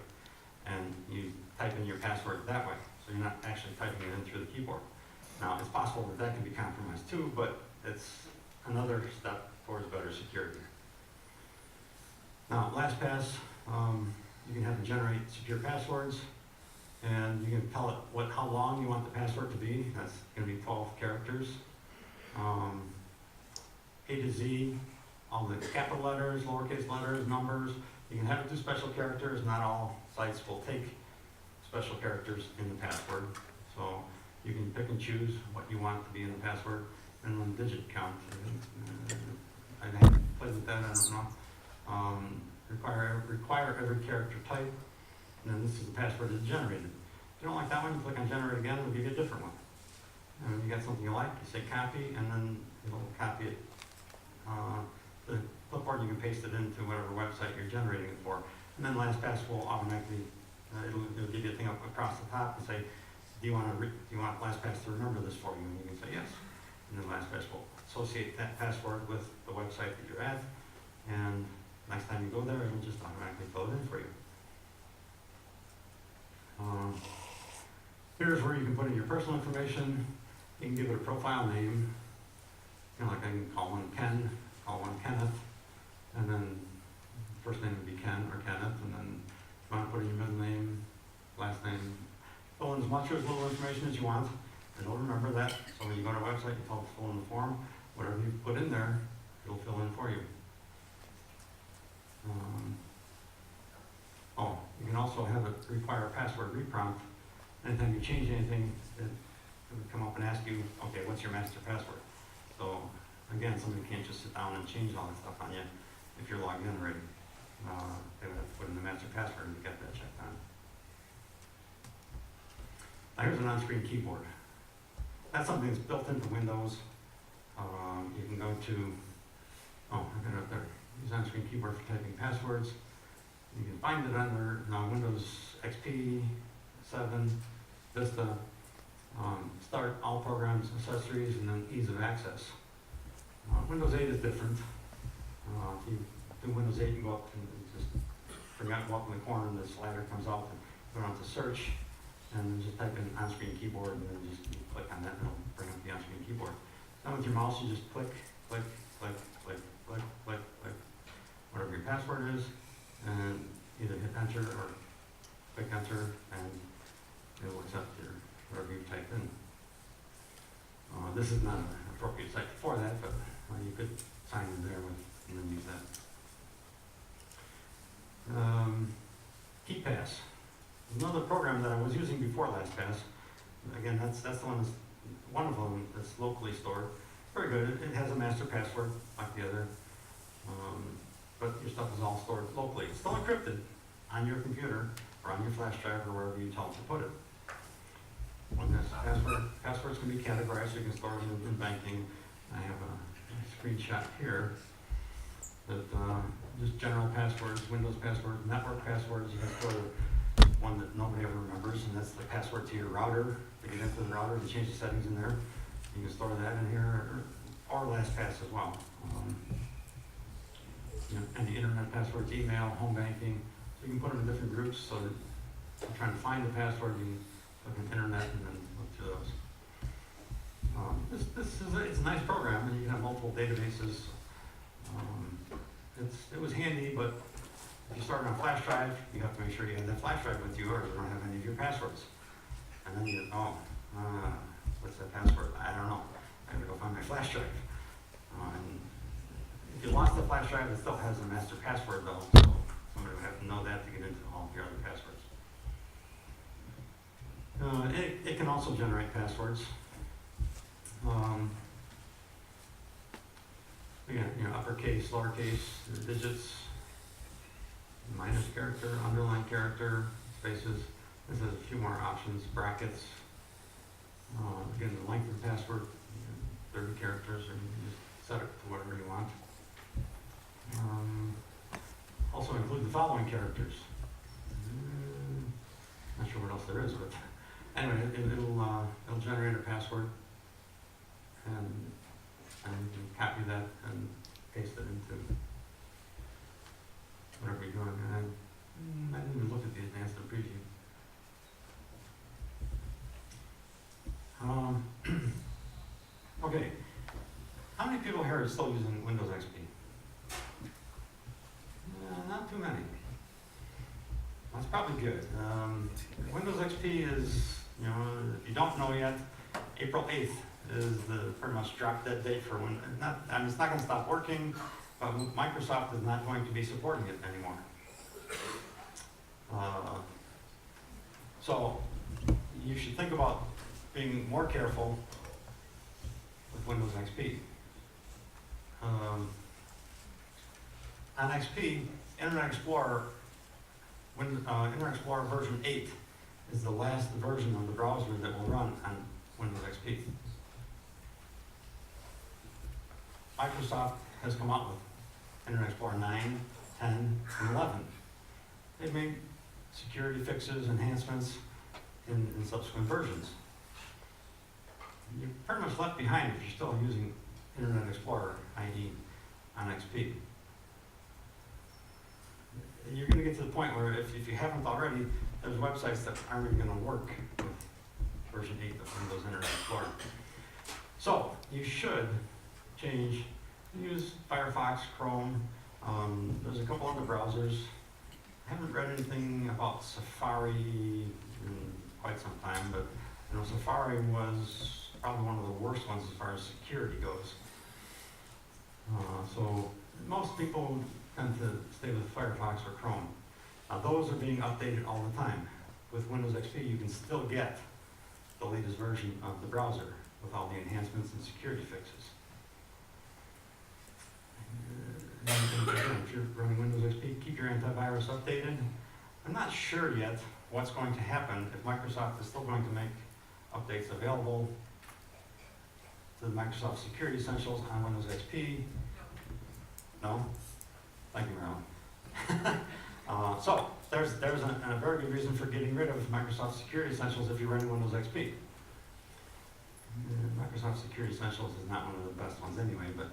and you type in your password that way. So you're not actually typing it in through the keyboard. Now, it's possible that can be compromised too, but it's another step towards better security. Now, LastPass, you can have it generate secure passwords, and you can tell it how long you want the password to be. That's going to be 12 characters. A to Z, all the capital letters, lowercase letters, numbers. You can have it do special characters. Not all sites will take special characters in the password. So you can pick and choose what you want to be in the password. And then digit count. I haven't played with that, I don't know. Require every character type. And then this is the password that's generated. If you don't like that one, you click on generate again, it'll give you a different one. And when you get something you like, you say copy, and then it'll copy it. The clipboard, you can paste it into whatever website you're generating it for. And then LastPass will automatically, it'll give you a thing up across the top and say, do you want LastPass to remember this for you? And you can say yes. And then LastPass will associate that password with the website that you're at. And next time you go there, it'll just automatically fill it in for you. Here's where you can put in your personal information. You can give it a profile name. You know, like I can call one Ken, call one Kenneth, and then first name would be Ken or Kenneth, and then you want to put in your middle name, last name, fill in as much or as little information as you want. It'll remember that, so when you go to a website, you tell it to fill in the form, whatever you put in there, it'll fill in for you. You can also have it require a password reprompt. Anytime you change anything, it would come up and ask you, okay, what's your master password? So again, somebody can't just sit down and change all that stuff on you if you're logged in already. They would have to put in the master password and get that checked on. Now here's an on-screen keyboard. That's something that's built into Windows. You can go to, I've got it up there. Use on-screen keyboard for typing passwords. You can find it under Windows XP, 7, Vista, Start, All Programs, Accessories, and then Ease of Access. Windows 8 is different. If you do Windows 8, you go up and just go up in the corner and the slider comes out and go down to search and then just type in on-screen keyboard and then just click on that and it'll bring up the on-screen keyboard. Now with your mouse, you just click, click, click, click, click, click, click, whatever your password is, and either hit enter or click enter and it will accept your whatever you've typed in. This is not an appropriate site for that, but you could sign in there with and then use that. KeePass. Another program that I was using before LastPass. Again, that's the one of them that's locally stored. Very good. It has a master password like the other, but your stuff is all stored locally. It's still encrypted on your computer or on your flash drive or wherever you tell it to put it. When this passwords can be categorized, so you can store them in banking. I have a screenshot here that just general passwords, Windows passwords, network passwords. You can store one that nobody ever remembers, and that's the password to your router. To get into the router and change the settings in there, you can store that in here, or LastPass as well. And the internet passwords, email, home banking. So you can put them in different groups so that if you're trying to find the password, you can look at the internet and then look through those. It's a nice program, and you can have multiple databases. It was handy, but if you start on a flash drive, you have to make sure you have that flash drive with you, or you don't have any of your passwords. And then what's that password? I don't know. I have to go find my flash drive. And if you lost the flash drive, it still has a master password though, so somebody would have to know that to get into all of your other passwords. It can also generate passwords. Again, uppercase, lowercase, digits, minus character, underline character, spaces. This has a few more options, brackets. Again, the length of the password, 30 characters, or you can just set it to whatever you want. Also include the following characters. Not sure what else there is, but anyway, it'll generate a password, and you can copy that and paste it into whatever you're doing. And I didn't even look at the advanced preview. Okay, how many people here are still using Windows XP? Not too many. That's probably good. Windows XP is, if you don't know yet, April 8th is the pretty much drop dead date for when. It's not going to stop working, but Microsoft is not going to be supporting it anymore. So you should think about being more careful with Windows XP. On XP, Internet Explorer version 8 is the last version of the browser that will run on Windows XP. Microsoft has come out with Internet Explorer 9, 10, and 11. They've made security fixes, enhancements in subsequent versions. You're pretty much left behind if you're still using Internet Explorer IE on XP. You're going to get to the point where if you haven't already, there's websites that aren't even going to work with version 8 of Windows Internet Explorer. So you should change, use Firefox, Chrome. There's a couple other browsers. I haven't read anything about Safari in quite some time, but you know, Safari was probably one of the worst ones as far as security goes. So most people tend to stay with Firefox or Chrome. Now those are being updated all the time. With Windows XP, you can still get the latest version of the browser with all the enhancements and security fixes. And again, if you're running Windows XP, keep your antivirus updated. I'm not sure yet what's going to happen if Microsoft is still going to make updates available to the Microsoft Security Essentials on Windows XP. No? Thank you, Marilyn. So, there's a very good reason for getting rid of Microsoft Security Essentials if you're running Windows XP. Microsoft Security Essentials is not one of the best ones anyway, but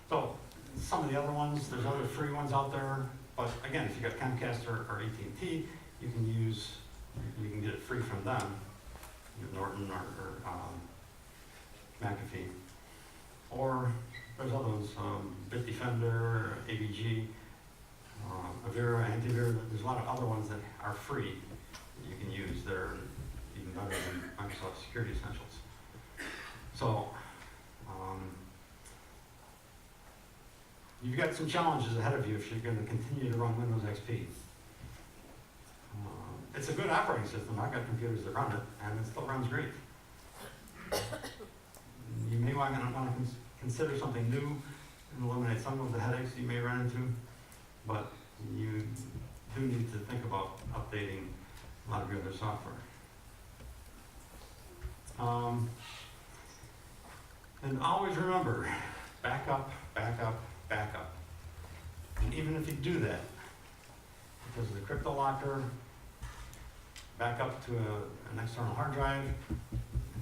so some of the other ones, there's other free ones out there, but again, if you got Comcast or AT&T, you can get it free from them, Norton or McAfee. Or there's other ones, Bitdefender, AVG, Avira, Antivira. There's a lot of other ones that are free that you can use that are even better than Microsoft Security Essentials. So, you've got some challenges ahead of you if you're going to continue to run Windows XP. It's a good operating system. I've got computers that run it, and it still runs great. You may want to consider something new and eliminate some of the headaches you may run into, but you do need to think about updating a lot of your other software. And always remember, backup, backup, backup. And even if you do that, because of the crypto locker, back up to an external hard drive,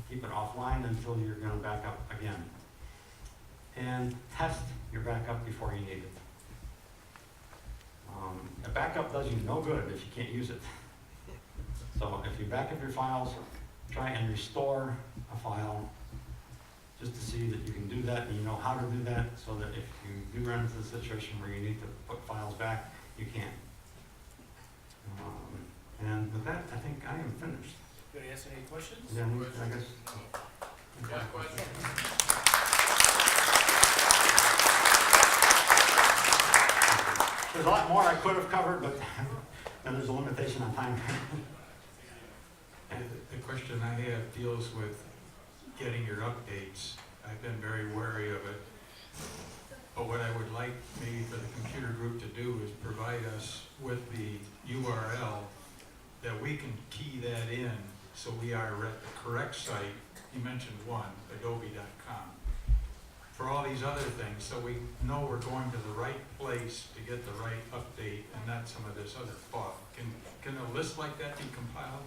keep it offline until you're going to back up again. And test your backup before you need it. A backup does you no good if you can't use it. So if you back up your files, try and restore a file just to see that you can do that and you know how to do that, so that if you do run into the situation where you need to put files back, you can. And with that, I think I am finished.
Gonna answer any questions?
Yeah, I guess.
Got a question?
There's a lot more I could have covered, but there's a limitation on time.
And the question I have deals with getting your updates. I've been very wary of it. But what I would like maybe for the computer group to do is provide us with the URL that we can key that in so we are at the correct site. You mentioned one, adobe.com. For all these other things, so we know we're going to the right place to get the right update and not some of this other fog. Can a list like that be compiled?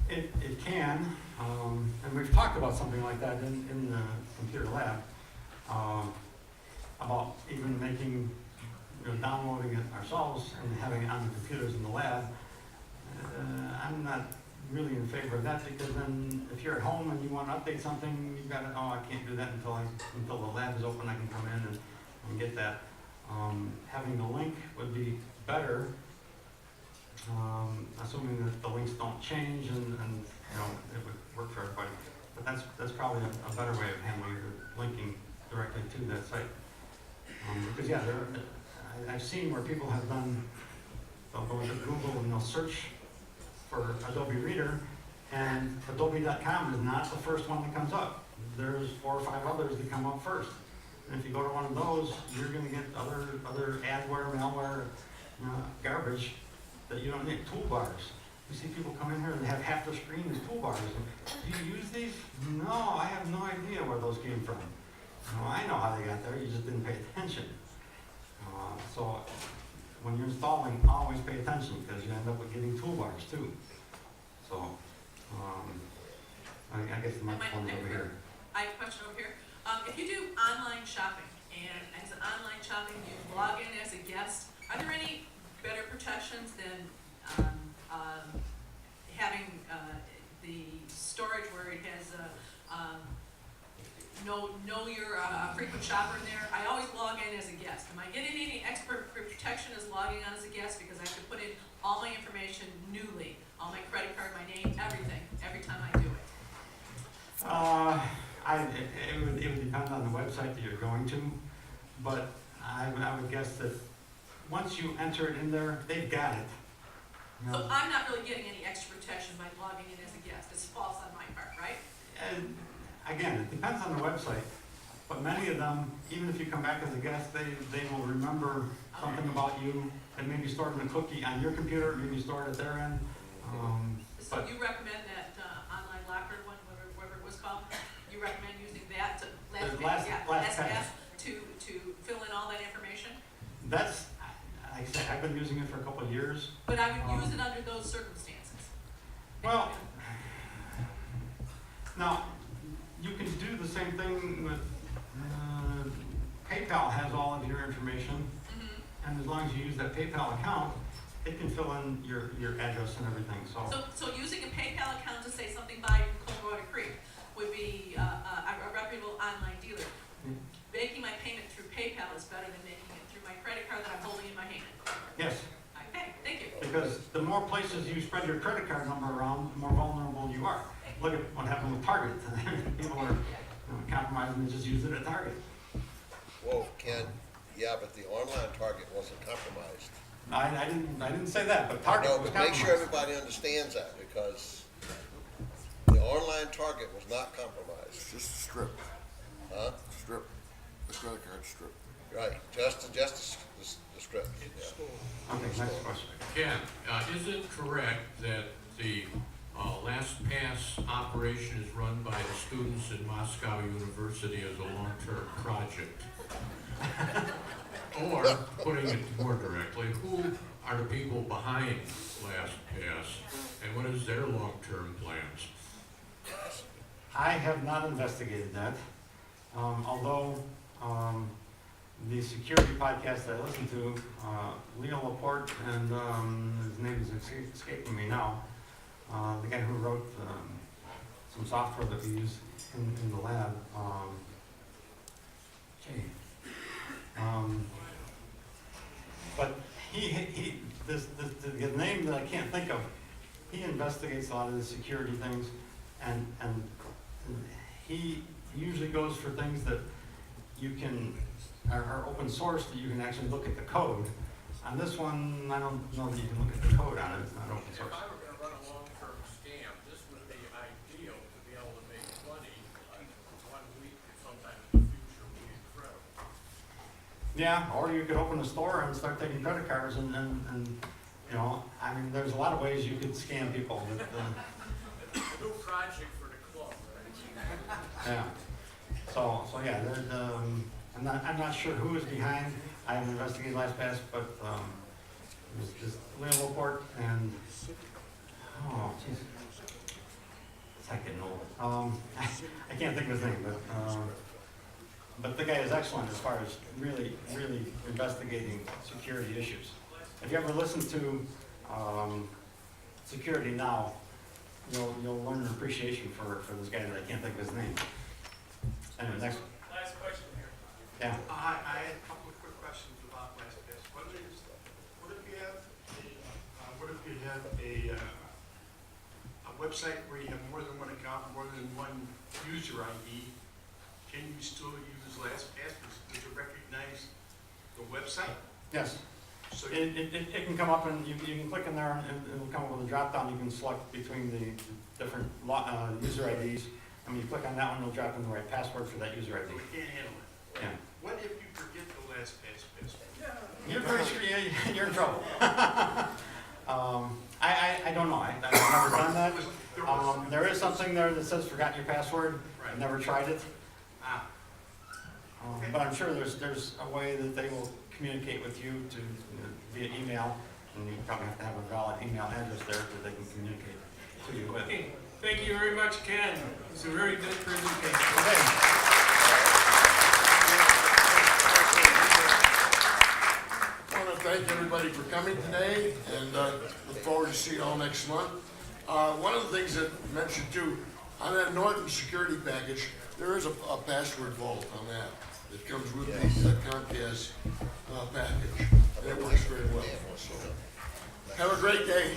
It can, and we've talked about something like that in the computer lab, about even making, downloading it ourselves and having it on the computers in the lab. I'm not really in favor of that, because then if you're at home and you want to update something, you've got to, I can't do that until the lab is open. I can come in and get that. Having the link would be better, assuming that the links don't change and it would work for everybody. But that's probably a better way of handling it, linking directly to that site. Because yeah, I've seen where people have done, they'll go into Google and they'll search for Adobe Reader, and Adobe.com is not the first one that comes up. There's 4 or 5 others that come up first. And if you go to one of those, you're going to get other adware, malware, garbage that you don't need. Toolbars. We see people come in here and they have half their screen as toolbars. Do you use these? No, I have no idea where those came from. No, I know how they got there, you just didn't pay attention. So when you're installing, always pay attention because you end up with getting toolbars too. So, I guess the microphone's over here.
I have a question over here. If you do online shopping, and as an online shopping, you log in as a guest, are there any better protections than having the storage where it has know you're a frequent shopper in there? I always log in as a guest. Am I getting any extra protection as logging on as a guest because I have to put in all my information newly, all my credit card, my name, everything, every time I do it?
It would depend on the website that you're going to, but I would guess that once you enter it in there, they've got it. You know,
So I'm not really getting any extra protection by logging in as a guest. It's false on my part, right?
and again, it depends on the website, but many of them, even if you come back as a guest, they will remember something about you and maybe stored in a cookie on your computer, maybe stored at their end.
So
But
you recommend that online locker one, whatever it was called, you recommend using that to
LastPass.
to fill in all that information?
that's, like I said, I've been using it for a couple of years.
But I would use it under those circumstances.
Well, now, you can do the same thing with, PayPal has all of your information,
Mhm.
and as long as you use that PayPal account, it can fill in your address and everything,
So using a PayPal account to say something by Coldwater Creek would be a reputable online dealer.
Mm.
Making my payment through PayPal is better than making it through my credit card that I'm holding in my hand.
yes,
Okay, thank you.
because the more places you spread your credit card number around, the more vulnerable you are. Look at what happened with Target. People were compromising and just used it at Target.
Whoa, Ken, yeah, but the online Target wasn't compromised.
I didn't say that, but Target
No,
was
but make sure
compromised.
everybody understands that, because the online Target was not compromised,
Just a strip,
huh?
strip, the credit card strip.
Right, just the strip, yeah.
Okay, next question.
Ken, is it correct that the LastPass operation is run by the students at Moscow University as a long-term project? Or, putting it more directly, who are the people behind LastPass, and what is their long-term plans?
I have not investigated that, although the security podcast that I listen to, Leo Laporte and his name is escaping me now, the guy who wrote some software that we use in the lab. But the name that I can't think of, he investigates a lot of the security things, and he usually goes for things that you can, are open source, that you can actually look at the code. On this one, I don't know that you can look at the code on it, it's not open
If
source.
I were gonna run a long-term scam, this would be ideal to be able to make money, 1 week and sometime in the future would be incredible.
Yeah, or you could open a store and start taking credit cards and you know, I mean, there's a lot of ways you could scam people, but,
New project for the club, right?
yeah. So yeah, I'm not sure who is behind, I haven't investigated LastPass, but, it was just Leo Laporte and, oh, jeez. It's like getting old. I can't think of his name, but the guy is excellent as far as really investigating security issues. If you ever listen to Security Now, you'll learn an appreciation for this guy that I can't think of his name. Anyway, next.
Last question here.
Yeah.
I had a couple of quick questions about LastPass. What if you have a website where you have more than one account, more than one user ID? Can you still use LastPass? Does it recognize the website?
Yes.
So
It can come up and you can click in there and it'll come up with a drop down. You can select between the different user IDs. I mean, you click on that one, it'll drop in the right password for that user ID.
we can't handle it.
Yeah.
What if you forget the LastPass password?
You're pretty sure you're in trouble. I don't know. something there that says forgot your password?
Right.
Never tried it?
Ah,
But I'm sure there's a way that they will communicate with you to, via email, and you probably have to have a valid email address there that they can communicate to you with.
okay. Thank you very much, Ken. It's a very good presentation.
Okay.
I want to thank everybody for coming today, and look forward to seeing you all next month. One of the things that I mentioned too, on that Norton security package, there is a password vault on that that comes with the Comcast package, and it works very well. So, have a great day.